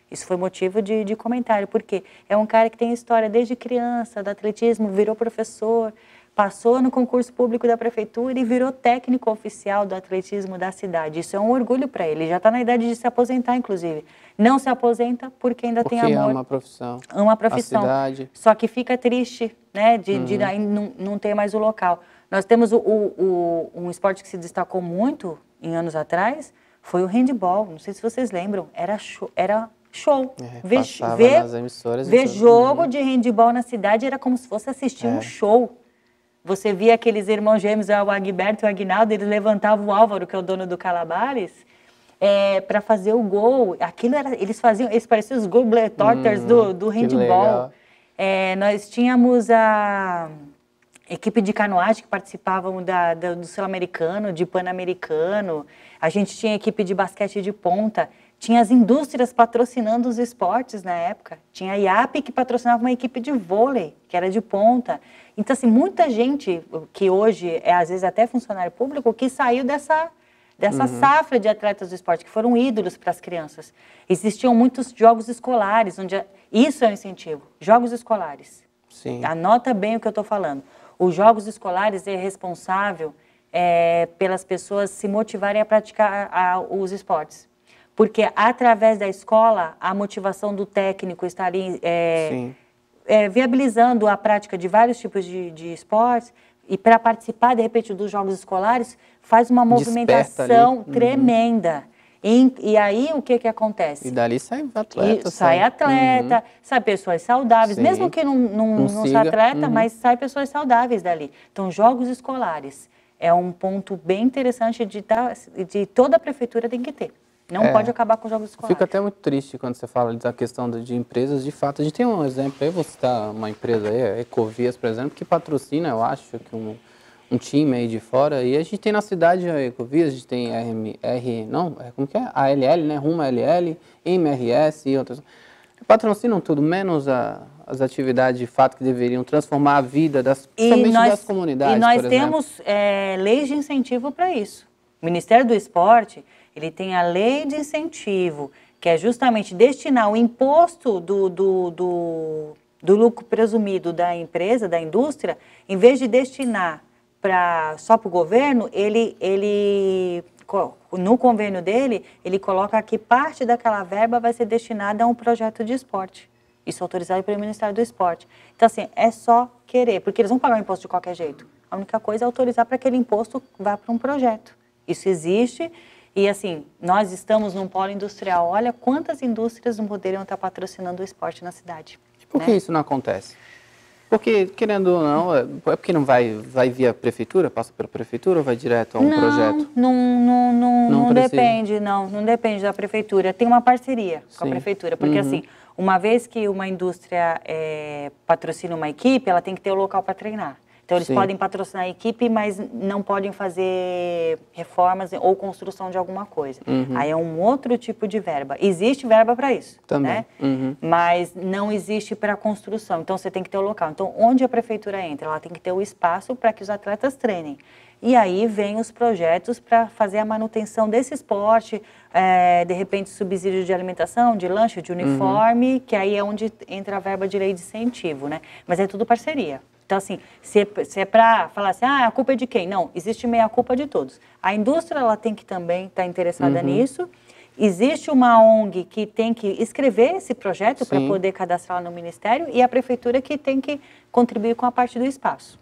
Isso foi motivo de comentário, porque é um cara que tem história desde criança, do atletismo, virou professor, passou no concurso público da prefeitura e virou técnico oficial do atletismo da cidade. Isso é um orgulho para ele. Já está na idade de se aposentar, inclusive. Não se aposenta porque ainda tem amor. Ama a profissão. Ama a profissão. A cidade. Só que fica triste, né, de não ter mais o local. Nós temos um esporte que se destacou muito em anos atrás, foi o handball. Não sei se vocês lembram. Era show. Nas emissoras. Ver jogo de handball na cidade era como se fosse assistir um show. Você via aqueles irmãos gêmeos, o Agberto e o Aguinaldo, eles levantavam o Álvaro, que é o dono do Calabares, para fazer o gol. Aquilo eles pareciam os Globetrotters do handball. Nós tínhamos a equipe de canoagem que participavam do Sul-Americano, de Pan-Americano. A gente tinha equipe de basquete de ponta. Tinha as indústrias patrocinando os esportes na época. Tinha a IAP que patrocinava uma equipe de vôlei, que era de ponta. Então, assim, muita gente que hoje é, às vezes, até funcionário público, que saiu dessa safra de atletas do esporte, que foram ídolos para as crianças. Existiam muitos jogos escolares, onde isso é um incentivo, jogos escolares. Sim. Anota bem o que eu estou falando. Os jogos escolares é responsável pelas pessoas se motivarem a praticar os esportes. Porque através da escola, a motivação do técnico está ali viabilizando a prática de vários tipos de esportes, e para participar, de repente, dos jogos escolares, faz uma movimentação tremenda. E aí, o que acontece? E dali sai atleta. Sai atleta, sai pessoas saudáveis, mesmo que não se atleta, mas sai pessoas saudáveis dali. Então, jogos escolares é um ponto bem interessante de toda a prefeitura tem que ter. Não pode acabar com jogos escolares. Fico até muito triste quando você fala da questão de empresas. De fato, a gente tem um exemplo aí, vou citar uma empresa aí, a Ecovias, por exemplo, que patrocina, eu acho, que um time aí de fora. E a gente tem na cidade a Ecovias, a gente tem como que é? ALL, né? Rumo ALL, MRS e outras. Patrocinam tudo, menos as atividades de fato que deveriam transformar a vida somente das comunidades, e nós temos leis de incentivo para isso. O Ministério do Esporte, ele tem a lei de incentivo, que é justamente destinar o imposto do lucro presumido da empresa, da indústria, em vez de destinar só para o governo, no convênio dele, ele coloca que parte daquela verba vai ser destinada a um projeto de esporte. Isso é autorizado pelo Ministério do Esporte. Então, assim, é só querer, porque eles vão pagar o imposto de qualquer jeito. A única coisa é autorizar para que aquele imposto vá para um projeto. Isso existe e, assim, nós estamos num polo industrial. Olha quantas indústrias não poderiam estar patrocinando o esporte na cidade. E por que isso não acontece? Porque, querendo ou não, é porque não vai via prefeitura, passa pela prefeitura ou vai direto a um projeto? Não depende, não depende da prefeitura. Tem uma parceria com a prefeitura, porque assim, uma vez que uma indústria patrocina uma equipe, ela tem que ter o local para treinar. Então, eles podem patrocinar a equipe, mas não podem fazer reformas ou construção de alguma coisa. Aí é um outro tipo de verba. Existe verba para isso, também, né? Mas não existe para construção. Então, você tem que ter o local. Então, onde a prefeitura entra? Ela tem que ter o espaço para que os atletas treinem. E aí vem os projetos para fazer a manutenção desse esporte, de repente subsídio de alimentação, de lanche, de uniforme, que aí é onde entra a verba de lei de incentivo, né? Mas é tudo parceria. Então, assim, se é para falar assim, a culpa é de quem? Não, existe meia culpa de todos. A indústria, ela tem que também estar interessada nisso. Existe uma ONG que tem que escrever esse projeto para poder cadastrar no Ministério e a prefeitura que tem que contribuir com a parte do espaço.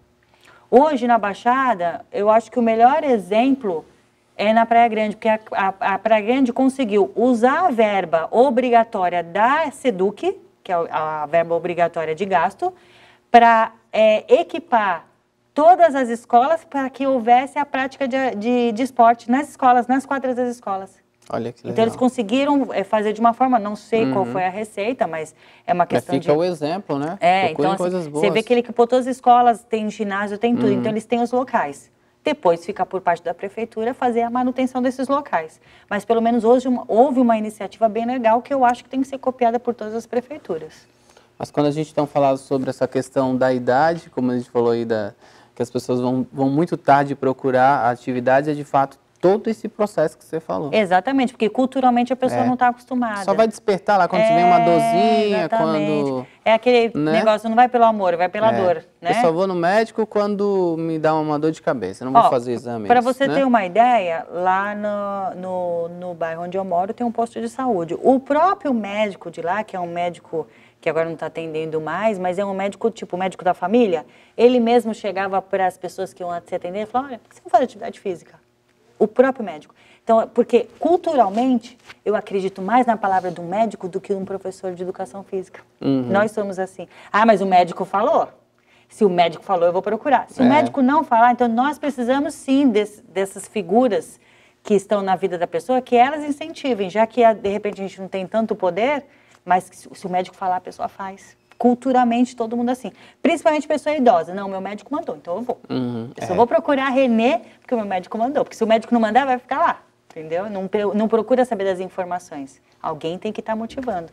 Hoje, na Baixada, eu acho que o melhor exemplo é na Praia Grande, porque a Praia Grande conseguiu usar a verba obrigatória da SEDUC, que é a verba obrigatória de gasto, para equipar todas as escolas para que houvesse a prática de esporte nas escolas, nas quadras das escolas. Olha que legal. Então, eles conseguiram fazer de uma forma, não sei qual foi a receita, mas é uma questão fica o exemplo, né? Então, coisas boas. Você vê que ele equipou todas as escolas, tem ginásio, tem tudo, então eles têm os locais. Depois fica por parte da prefeitura fazer a manutenção desses locais. Mas, pelo menos, hoje houve uma iniciativa bem legal que eu acho que tem que ser copiada por todas as prefeituras. Mas quando a gente está falando sobre essa questão da idade, como a gente falou aí, que as pessoas vão muito tarde procurar a atividade, é de fato todo esse processo que você falou. Exatamente, porque culturalmente a pessoa não está acostumada. Só vai despertar lá quando tiver uma dorzinha, exatamente. quando... É aquele negócio, não vai pelo amor, vai pela dor, né? Eu só vou no médico quando me dá uma dor de cabeça, não vou fazer exame. Para você ter uma ideia, lá no bairro onde eu moro tem um posto de saúde. O próprio médico de lá, que é um médico que agora não está atendendo mais, mas é um médico, tipo médico da família, ele mesmo chegava para as pessoas que iam se atender e falava, olha, por que você não faz atividade física? O próprio médico. Então, porque culturalmente, eu acredito mais na palavra de um médico do que de um professor de educação física. Nós somos assim. Mas o médico falou. Se o médico falou, eu vou procurar. Se o médico não falar, então nós precisamos sim dessas figuras que estão na vida da pessoa, que elas incentivem, já que de repente a gente não tem tanto poder, mas se o médico falar, a pessoa faz. Culturalmente, todo mundo assim. Principalmente pessoa idosa. Não, meu médico mandou, então eu vou. Eu só vou procurar a Renê, porque o meu médico mandou. Porque se o médico não mandar, vai ficar lá. entendeu? Não procura saber das informações. Alguém tem que estar motivando.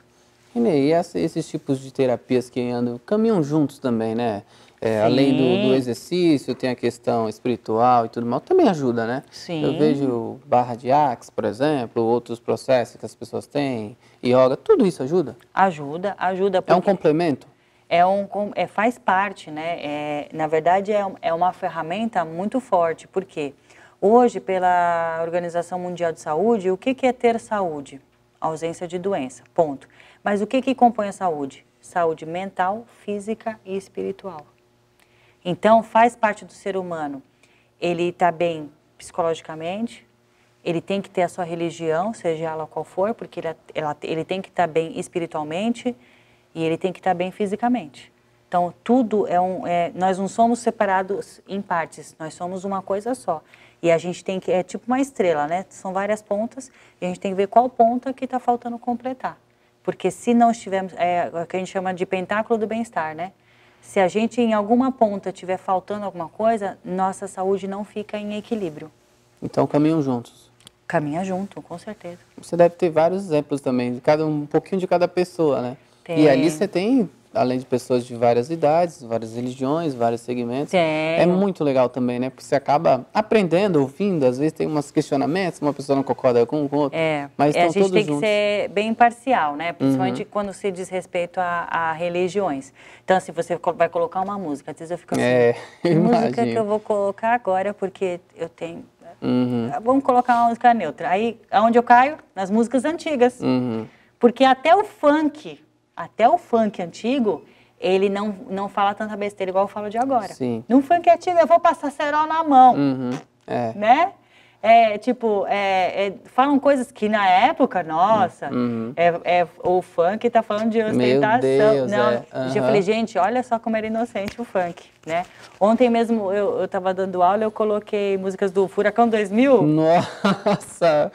E esses tipos de terapias que caminham juntos também, né? Além do exercício, tem a questão espiritual e tudo mais, também ajuda, né? Sim. Eu vejo barra de Axe, por exemplo, outros processos que as pessoas têm, yoga, tudo isso ajuda? Ajuda. É um complemento? Faz parte, né? Na verdade, é uma ferramenta muito forte, porque hoje, pela Organização Mundial de Saúde, o que é ter saúde? Ausência de doença, ponto. Mas o que compõe a saúde? Saúde mental, física e espiritual. Então, faz parte do ser humano. Ele está bem psicologicamente, ele tem que ter a sua religião, seja ela qual for, porque ele tem que estar bem espiritualmente e ele tem que estar bem fisicamente. Então, tudo nós não somos separados em partes, nós somos uma coisa só. E a gente tem que, é tipo uma estrela, né? São várias pontas e a gente tem que ver qual ponta que está faltando completar. Porque se não estivermos, o que a gente chama de pentáculo do bem-estar, né? Se a gente em alguma ponta estiver faltando alguma coisa, nossa saúde não fica em equilíbrio. Então caminham juntos. Caminha junto, com certeza. Você deve ter vários exemplos também, um pouquinho de cada pessoa, né? Tem. E ali você tem, além de pessoas de várias idades, várias religiões, vários segmentos. Tem. É muito legal também, né? Porque você acaba aprendendo, ouvindo, às vezes tem uns questionamentos, uma pessoa não concorda com o outro, mas estão todos juntos. A gente tem que ser bem imparcial, né? Principalmente quando se diz respeito a religiões. Então, se você vai colocar uma música, às vezes eu fico assim, que música que eu vou colocar agora, porque eu tenho... Vamos colocar uma música neutra. Aí, aonde eu caio? Nas músicas antigas. Porque até o funk antigo, ele não fala tanta besteira igual eu falo de agora. Sim. No funk antigo, eu vou passar cerol na mão, né? Falam coisas que na época, nossa, o funk tá falando de ostentação. Meu Deus, Eu falei, gente, olha só como era inocente o funk, né? Ontem mesmo eu tava dando aula, eu coloquei músicas do Furacão 2000. Nossa,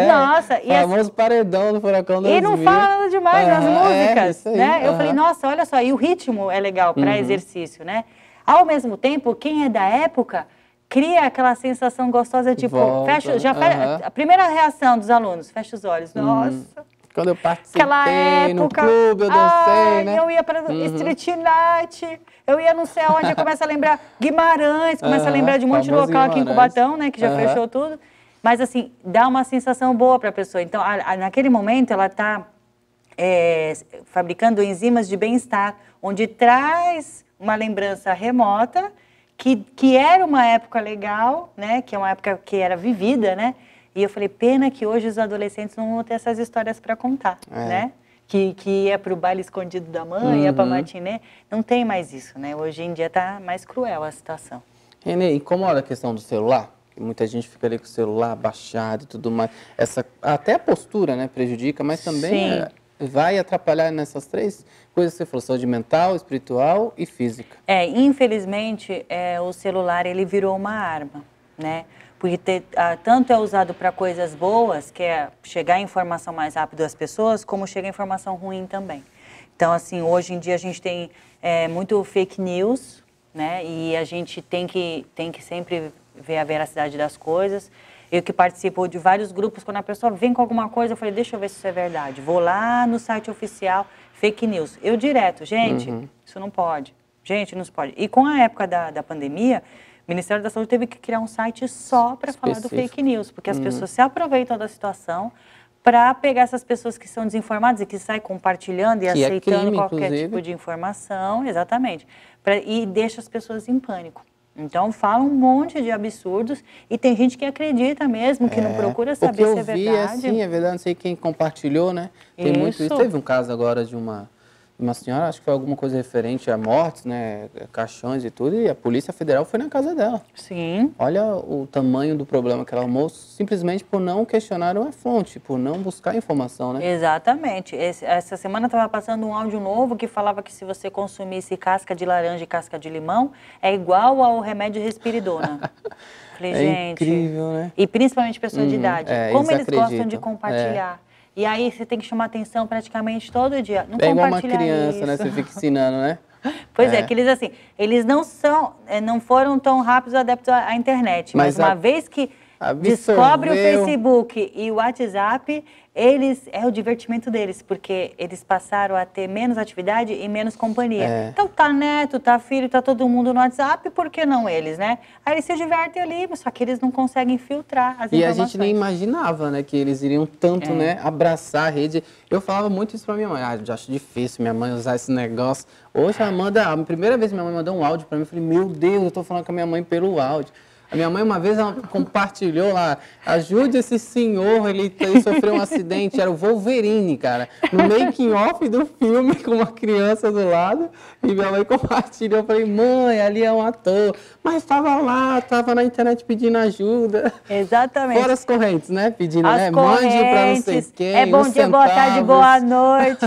Nossa, e famoso paredão do Furacão 2000. E não fala demais nas músicas, isso aí, né? Eu falei, nossa, olha só, e o ritmo é legal para exercício, né? Ao mesmo tempo, quem é da época cria aquela sensação gostosa, tipo, a primeira reação dos alunos, fecha os olhos, nossa. Quando eu participei no clube, eu dancei, né? Eu ia para Street Night, eu ia não sei aonde, começa a lembrar Guimarães, começa a lembrar de um monte de local aqui em Cubatão, né, que já fechou tudo. Mas, assim, dá uma sensação boa para a pessoa. Então, naquele momento, ela está fabricando enzimas de bem-estar, onde traz uma lembrança remota, que era uma época legal, né? Que é uma época que era vivida, né? E eu falei, pena que hoje os adolescentes não vão ter essas histórias para contar, né? Que ia para o baile escondido da mãe, ia para matinê. Não tem mais isso, né? Hoje em dia está mais cruel a situação. Renê, incomoda a questão do celular? Muita gente fica ali com o celular baixado e tudo mais. Até a postura, né, prejudica, mas também vai atrapalhar nessas três coisas que você falou, saúde mental, espiritual e física. Infelizmente, o celular, ele virou uma arma, né? Porque tanto é usado para coisas boas, que é chegar a informação mais rápido às pessoas, como chega a informação ruim também. Então, assim, hoje em dia a gente tem muito fake news, né? E a gente tem que sempre ver a veracidade das coisas. Eu que participo de vários grupos, quando a pessoa vem com alguma coisa, eu falei, deixa eu ver se isso é verdade. Vou lá no site oficial, fake news. Eu direto, gente, isso não pode. Gente, não se pode. E com a época da pandemia, o Ministério da Saúde teve que criar um site só para falar do fake news, porque as pessoas se aproveitam da situação para pegar essas pessoas que são desinformadas e que saem compartilhando e aceitando qualquer tipo de informação, exatamente, e deixa as pessoas em pânico. Então, fala um monte de absurdos e tem gente que acredita mesmo, que não procura saber se é verdade. Sim, é verdade, não sei quem compartilhou, né? Tem muito isso. Teve um caso agora de uma senhora, acho que foi alguma coisa referente a mortes, né? Caixões e tudo, e a Polícia Federal foi na casa dela. Sim. Olha o tamanho do problema que ela arrumou, simplesmente por não questionar a fonte, por não buscar informação, né? Exatamente. Essa semana estava passando um áudio novo que falava que se você consumisse casca de laranja e casca de limão, é igual ao remédio Respiridona. Falei, gente... incrível, né? E principalmente pessoas de idade. Como eles gostam de compartilhar. E aí você tem que chamar atenção praticamente todo dia. Não igual uma criança, né? Você fica ensinando, né? Pois é, que eles não foram tão rápidos adeptos à internet. Mas uma vez que descobre o Facebook e o WhatsApp, é o divertimento deles, porque eles passaram a ter menos atividade e menos companhia. Então tá neto, tá filho, tá todo mundo no WhatsApp, por que não eles, né? Aí eles se divertem ali, só que eles não conseguem filtrar as informações. E a gente nem imaginava, né, que eles iriam tanto, né, abraçar a rede. Eu falava muito isso pra minha mãe, eu acho difícil minha mãe usar esse negócio. Hoje a primeira vez que minha mãe mandou um áudio pra mim, eu falei, meu Deus, eu tô falando com a minha mãe pelo áudio. A minha mãe, uma vez, ela compartilhou lá, ajude esse senhor, ele sofreu um acidente, era o Wolverine, cara, no making off do filme, com uma criança do lado, e minha mãe compartilhou, eu falei, mãe, ali é um ator, mas estava lá, estava na internet pedindo ajuda. Exatamente. Fora as correntes, né, pedindo, as né, correntes, mande para não sei quem, é bom dia, boa tarde, boa noite,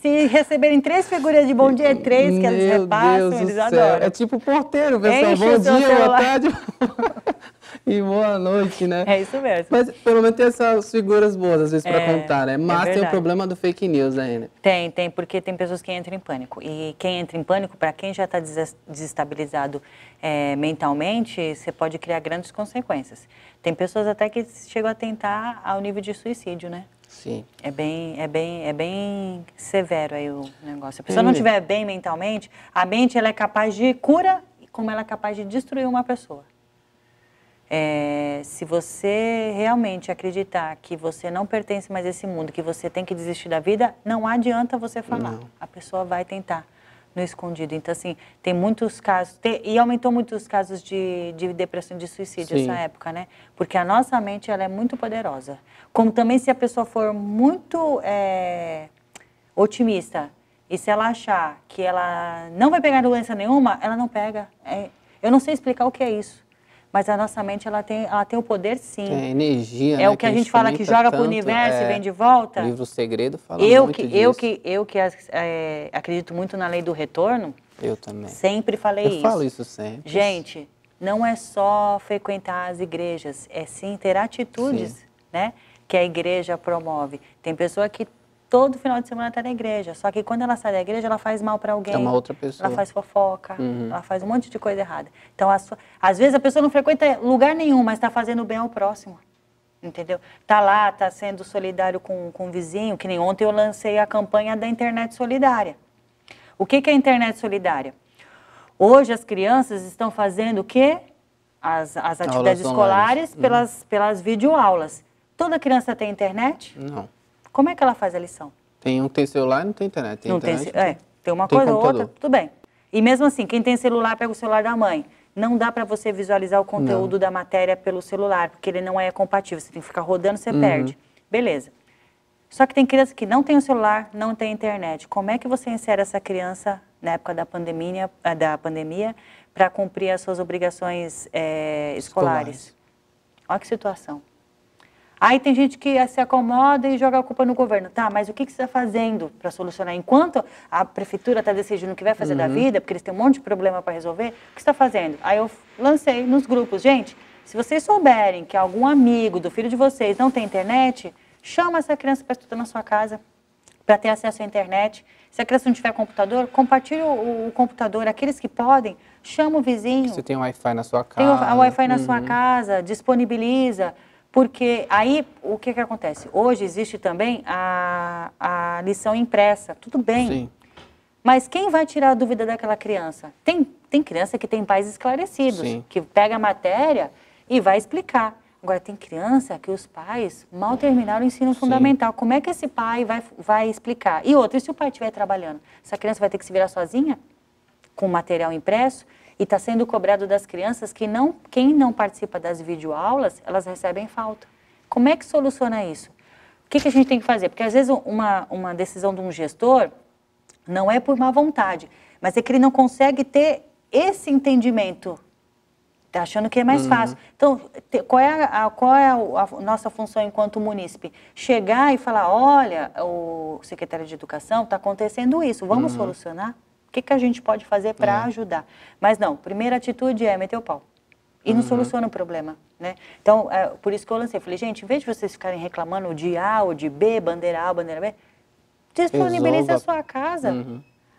se receberem 3 figuras de bom dia, é 3 que eles repassam, eles adoram. É tipo porteiro, pessoal, bom dia, boa tarde e boa noite, né? É isso mesmo. Mas pelo menos tem essas figuras boas, às vezes, para contar, né? Mas tem o problema do fake news ainda. Tem, porque tem pessoas que entram em pânico. E quem entra em pânico, para quem já está desestabilizado mentalmente, você pode criar grandes consequências. Tem pessoas até que chegam a tentar ao nível de suicídio, né? Sim. É bem severo aí o negócio. Se a pessoa não estiver bem mentalmente, a mente ela é capaz de cura, como ela é capaz de destruir uma pessoa. Se você realmente acreditar que você não pertence mais a esse mundo, que você tem que desistir da vida, não adianta você falar. Não. A pessoa vai tentar no escondido. Então, assim, tem muitos casos, e aumentou muitos casos de depressão e de suicídio nessa época, né? Porque a nossa mente, ela é muito poderosa. Como também se a pessoa for muito otimista, e se ela achar que ela não vai pegar doença nenhuma, ela não pega. Eu não sei explicar o que é isso. Mas a nossa mente, ela tem o poder, sim. Tem energia, né? É o que a gente fala que joga para o universo e vem de volta. O livro Segredo fala muito disso. Eu que acredito muito na lei do retorno. Eu também. Sempre falei isso. Eu falo isso sempre. Gente, não é só frequentar as igrejas, é sim ter atitudes, né, que a igreja promove. Tem pessoa que todo final de semana está na igreja, só que quando ela sai da igreja, ela faz mal para alguém. É uma outra pessoa. Ela faz fofoca, ela faz um monte de coisa errada. Então, às vezes a pessoa não frequenta lugar nenhum, mas está fazendo bem ao próximo, entendeu? Está lá, está sendo solidário com o vizinho, que nem ontem eu lancei a campanha da internet solidária. O que é a internet solidária? Hoje as crianças estão fazendo o quê? As atividades escolares pelas videoaulas. Toda criança tem internet? Não. Como é que ela faz a lição? Tem um que tem celular e não tem internet. Tem uma coisa ou outra, tudo bem. E mesmo assim, quem tem celular, pega o celular da mãe. Não dá para você visualizar o conteúdo da matéria pelo celular, porque ele não é compatível. Você tem que ficar rodando, você perde. Beleza. Só que tem criança que não tem o celular, não tem internet. Como é que você insere essa criança na época da pandemia para cumprir as suas obrigações escolares? Olha que situação. Aí tem gente que se acomoda e joga a culpa no governo. Tá, mas o que você está fazendo para solucionar? Enquanto a prefeitura está decidindo o que vai fazer da vida, porque eles têm um monte de problema para resolver, o que você está fazendo? Aí eu lancei nos grupos. Gente, se vocês souberem que algum amigo do filho de vocês não tem internet, chama essa criança para estudar na sua casa, para ter acesso à internet. Se a criança não tiver computador, compartilhe o computador. Aqueles que podem, chama o vizinho. Você tem um Wi-Fi na sua casa. Tem o Wi-Fi na sua casa, disponibiliza. Porque aí, o que acontece? Hoje existe também a lição impressa, tudo bem. Sim. Mas quem vai tirar a dúvida daquela criança? Tem criança que tem pais esclarecidos, que pega a matéria e vai explicar. Agora, tem criança que os pais mal terminaram o ensino fundamental. Como é que esse pai vai explicar? E outra, e se o pai estiver trabalhando? Essa criança vai ter que se virar sozinha com material impresso? E está sendo cobrado das crianças que quem não participa das videoaulas, elas recebem falta. Como é que soluciona isso? O que a gente tem que fazer? Porque às vezes uma decisão de um gestor não é por má vontade, mas é que ele não consegue ter esse entendimento. Está achando que é mais fácil. Então, qual é a nossa função enquanto munícipe? Chegar e falar, olha, o secretário de Educação, está acontecendo isso, vamos solucionar? O que a gente pode fazer para ajudar? Mas não, primeira atitude é meter o pau. E não soluciona o problema, né? Então, por isso que eu lancei. Falei, gente, em vez de vocês ficarem reclamando de A ou de B, bandeira A ou bandeira B, disponibilize a sua casa.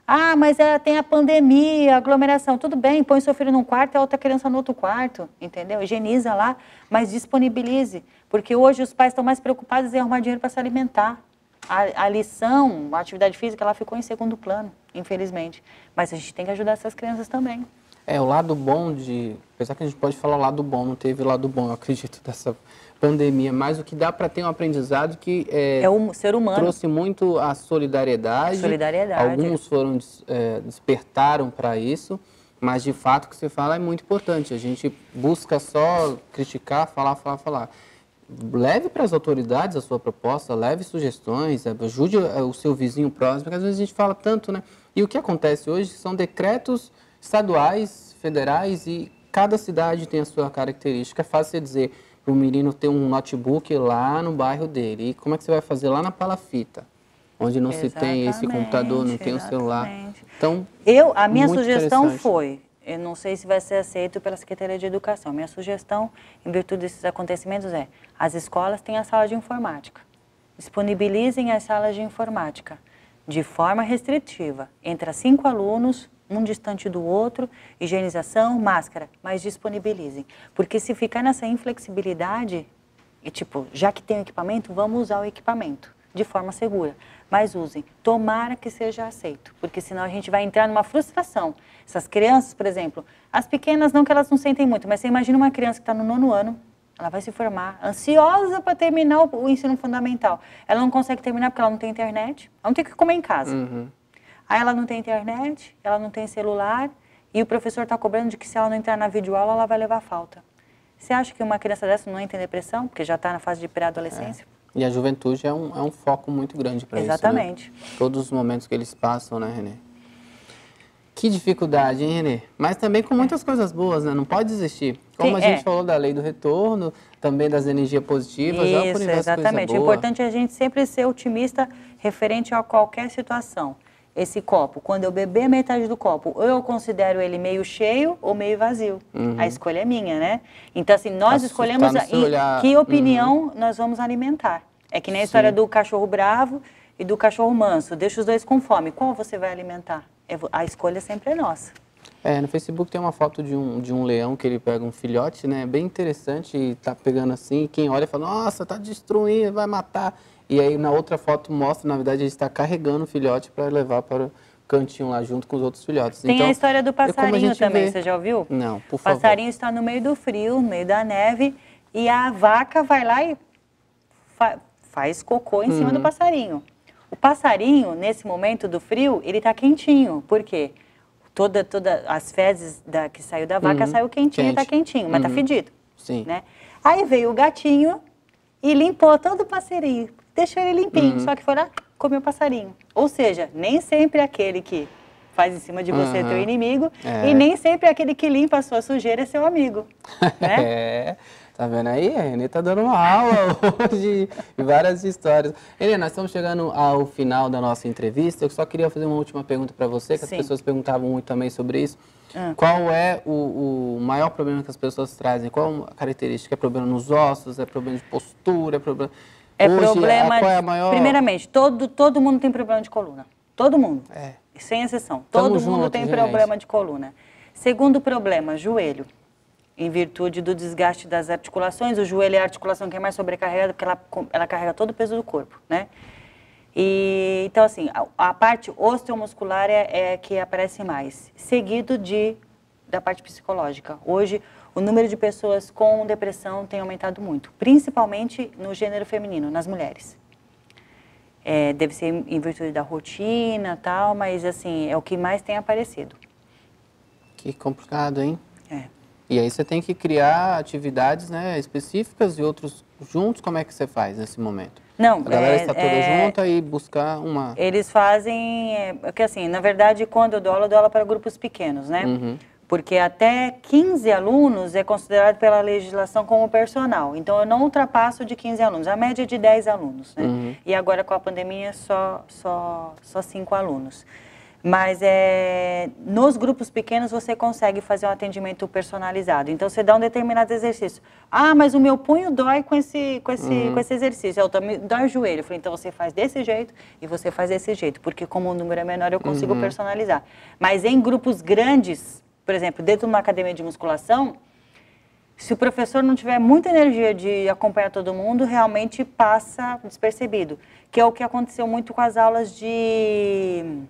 Ah, mas tem a pandemia, a aglomeração. Tudo bem, põe seu filho num quarto e a outra criança no outro quarto, entendeu? Higieniza lá, mas disponibilize. Porque hoje os pais estão mais preocupados em arrumar dinheiro para se alimentar. A lição, a atividade física, ela ficou em segundo plano, infelizmente. Mas a gente tem que ajudar essas crianças também. O lado bom apesar que a gente pode falar o lado bom, não teve o lado bom, eu acredito, dessa pandemia, mas o que dá para ter um aprendizado que o ser humano. Trouxe muito a solidariedade. Alguns despertaram para isso, mas de fato o que você fala é muito importante. A gente busca só criticar, falar. Leve para as autoridades a sua proposta, leve sugestões, ajude o seu vizinho próximo, porque às vezes a gente fala tanto, né? E o que acontece hoje são decretos estaduais, federais, e cada cidade tem a sua característica. É fácil você dizer para o menino ter um notebook lá no bairro dele. E como é que você vai fazer lá na palafita, onde não se tem esse computador, não tem o celular? Então, a minha sugestão foi, eu não sei se vai ser aceito pela Secretaria de Educação, minha sugestão, em virtude desses acontecimentos, as escolas têm a sala de informática. Disponibilizem as salas de informática de forma restritiva, entre 5 alunos, um distante do outro, higienização, máscara, mas disponibilizem. Porque se ficar nessa inflexibilidade, já que tem o equipamento, vamos usar o equipamento de forma segura. Mas usem. Tomara que seja aceito, porque senão a gente vai entrar numa frustração. Essas crianças, por exemplo, as pequenas não que elas não sentem muito, mas você imagina uma criança que está no 9º ano, ela vai se formar, ansiosa para terminar o ensino fundamental. Ela não consegue terminar porque ela não tem internet, ela não tem o que comer em casa. Aí ela não tem internet, ela não tem celular, e o professor está cobrando de que se ela não entrar na videoaula, ela vai levar falta. Você acha que uma criança dessa não entra em depressão, porque já está na fase de pré-adolescência? E a juventude é um foco muito grande para isso, né? Exatamente. Todos os momentos que eles passam, né, Renê? Que dificuldade, hein, Renê? Mas também com muitas coisas boas, né? Não pode desistir. Como a gente falou da lei do retorno, também das energias positivas. Isso, exatamente. O importante é a gente sempre ser otimista referente a qualquer situação. Esse copo, quando eu beber metade do copo, ou eu considero ele meio cheio ou meio vazio. A escolha é minha, né? Então, assim, nós escolhemos que opinião nós vamos alimentar. É que nem a história do cachorro bravo e do cachorro manso. Deixa os dois com fome. Qual você vai alimentar? A escolha sempre é nossa. No Facebook tem uma foto de um leão que ele pega um filhote, né? Bem interessante, e tá pegando assim, e quem olha fala, nossa, tá destruindo, vai matar. E aí na outra foto mostra, na verdade, ele está carregando o filhote para levar para o cantinho lá junto com os outros filhotes. Tem então, a história do passarinho também, você já ouviu? Não, por favor. O passarinho está no meio do frio, no meio da neve, e a vaca vai lá e faz cocô em cima do passarinho. O passarinho, nesse momento do frio, ele está quentinho. Por quê? Todas as fezes que saiu da vaca saiu quentinho, está quentinho, mas está fedido. Sim. Né? Aí veio o gatinho e limpou todo o passarinho. Deixou ele limpinho, só que foi lá, comeu o passarinho. Ou seja, nem sempre aquele que faz em cima de você é teu inimigo, e nem sempre aquele que limpa a sua sujeira é seu amigo. Né? Tá vendo aí? A Renê tá dando uma aula hoje de várias histórias. Renê, nós estamos chegando ao final da nossa entrevista. Eu só queria fazer uma última pergunta para você, que as pessoas perguntavam muito também sobre isso. Qual é o maior problema que as pessoas trazem? Qual a característica? É problema nos ossos? É problema de postura? É problema... qual é a maior... Primeiramente, todo mundo tem problema de coluna. Todo mundo. Sem exceção. Todo mundo tem problema de coluna. Segundo problema, joelho. Em virtude do desgaste das articulações, o joelho é a articulação que é mais sobrecarregada, porque ela carrega todo o peso do corpo, né? E, então, assim, a parte osteomuscular é que aparece mais, seguido da parte psicológica. Hoje, o número de pessoas com depressão tem aumentado muito, principalmente no gênero feminino, nas mulheres. Deve ser em virtude da rotina e tal, mas, assim, é o que mais tem aparecido. Que complicado, hein? E aí você tem que criar atividades, né, específicas e outros juntos. Como é que você faz nesse momento? Não, a galera está toda junta e buscar uma... Eles fazem... Porque assim, na verdade, quando eu dou aula para grupos pequenos, né? Porque até 15 alunos é considerado pela legislação como personal. Então, eu não ultrapasso de 15 alunos. A média é de 10 alunos, né? E agora, com a pandemia, só 5 alunos. Mas nos grupos pequenos você consegue fazer um atendimento personalizado. Então você dá um determinado exercício. Ah, mas o meu punho dói com esse exercício. Eu também dói o joelho. Eu falei, então você faz desse jeito e você faz desse jeito. Porque como o número é menor, eu consigo personalizar. Mas em grupos grandes, por exemplo, dentro de uma academia de musculação, se o professor não tiver muita energia de acompanhar todo mundo, realmente passa despercebido. Que é o que aconteceu muito com as aulas de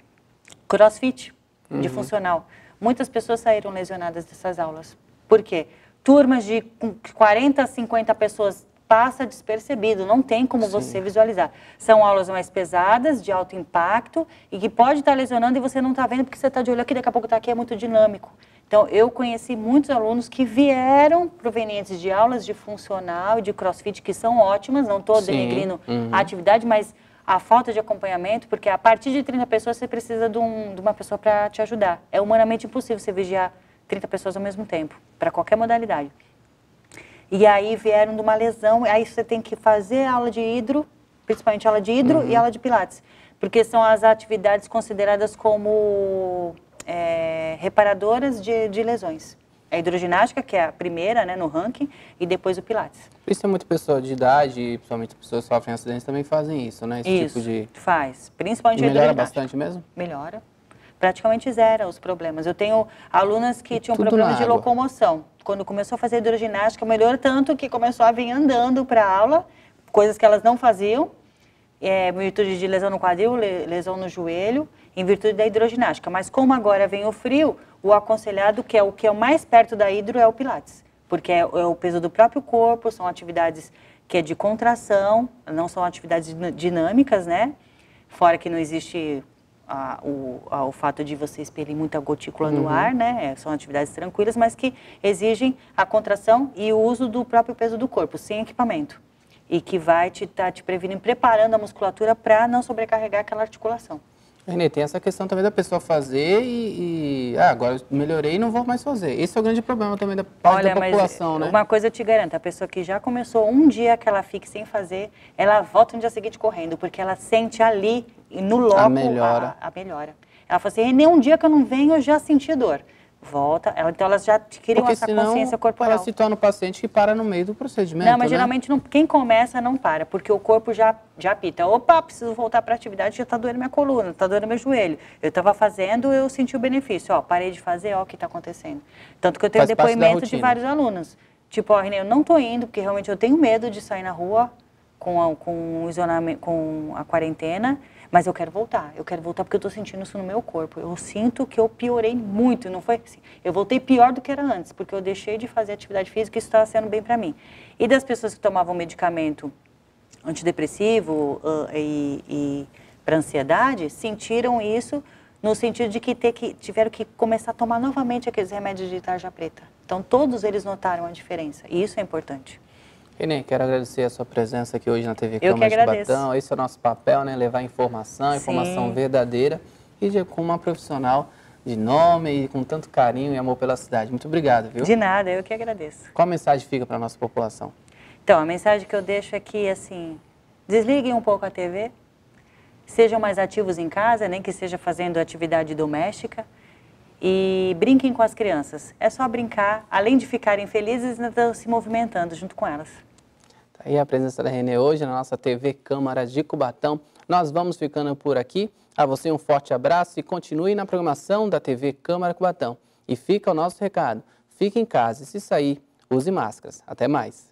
CrossFit, de funcional. Muitas pessoas saíram lesionadas dessas aulas. Por quê? Turmas de 40 a 50 pessoas passa despercebido, não tem como você visualizar. São aulas mais pesadas, de alto impacto, e que pode estar lesionando e você não está vendo porque você está de olho aqui, daqui a pouco está aqui, é muito dinâmico. Então, eu conheci muitos alunos que vieram provenientes de aulas de funcional e de CrossFit, que são ótimas, não estou denegrindo a atividade, mas a falta de acompanhamento, porque a partir de 30 pessoas você precisa de uma pessoa para te ajudar. É humanamente impossível você vigiar 30 pessoas ao mesmo tempo, para qualquer modalidade. E aí vieram de uma lesão, aí você tem que fazer aula de hidro, principalmente aula de hidro e aula de pilates, porque são as atividades consideradas como reparadoras de lesões. A hidroginástica, que é a primeira, né, no ranking, e depois o pilates. Por isso, muita pessoa de idade, principalmente pessoas que sofrem acidentes, também fazem isso, né? Isso, tipo de... faz. Principalmente E a melhora hidroginástica. bastante mesmo? Melhora. Praticamente zera os problemas. Eu tenho alunas que tinham Tudo problemas de na água. locomoção. Quando começou a fazer hidroginástica, melhorou tanto que começou a vir andando para a aula, coisas que elas não faziam, em virtude de lesão no quadril, lesão no joelho, em virtude da hidroginástica. Mas como agora vem o frio, o aconselhado, que é o que é o mais perto da hidro, é o pilates. Porque é o peso do próprio corpo, são atividades que é de contração, não são atividades dinâmicas, né? Fora que não existe o fato de você expelir muita gotícula no ar, né? São atividades tranquilas, mas que exigem a contração e o uso do próprio peso do corpo, sem equipamento. E que vai estar te prevenindo, preparando a musculatura para não sobrecarregar aquela articulação. Renê, tem essa questão também da pessoa fazer agora eu melhorei e não vou mais fazer. Esse é o grande problema também da parte da população, né? Uma coisa eu te garanto, a pessoa que já começou um dia que ela fique sem fazer, ela volta no dia seguinte correndo, porque ela sente ali, no loco, a melhora. Ela fala assim, Renê, um dia que eu não venho, eu já senti dor. Volta, então elas já adquiriram essa consciência corporal. Ela se torna um paciente que para no meio do procedimento, não, mas geralmente quem começa não para, porque o corpo já apita. Opa, preciso voltar para a atividade, já está doendo minha coluna, está doendo meu joelho. Eu estava fazendo, eu senti o benefício. Ó, parei de fazer, ó o que está acontecendo. Tanto que eu tenho depoimento de vários alunos. Tipo, ó, Renê, eu não estou indo, porque realmente eu tenho medo de sair na rua com o isolamento, com a quarentena, mas eu quero voltar porque eu estou sentindo isso no meu corpo. Eu sinto que eu piorei muito, não foi assim. Eu voltei pior do que era antes, porque eu deixei de fazer atividade física e isso estava sendo bem para mim. E das pessoas que tomavam medicamento antidepressivo e para ansiedade, sentiram isso no sentido de que tiveram que começar a tomar novamente aqueles remédios de tarja preta. Então, todos eles notaram a diferença, e isso é importante. Renê, quero agradecer a sua presença aqui hoje na TV Câmara de Cubatão. Esse é o nosso papel, né? Levar informação verdadeira e com uma profissional de nome e com tanto carinho e amor pela cidade. Muito obrigado, viu? De nada, eu que agradeço. Qual mensagem fica para a nossa população? Então, a mensagem que eu deixo é que, assim, desliguem um pouco a TV, sejam mais ativos em casa, nem que seja fazendo atividade doméstica, e brinquem com as crianças. É só brincar, além de ficarem felizes, ainda estão se movimentando junto com elas. Tá aí a presença da Renê hoje na nossa TV Câmara de Cubatão. Nós vamos ficando por aqui. A você um forte abraço e continue na programação da TV Câmara Cubatão. E fica o nosso recado. Fique em casa e se sair, use máscaras. Até mais.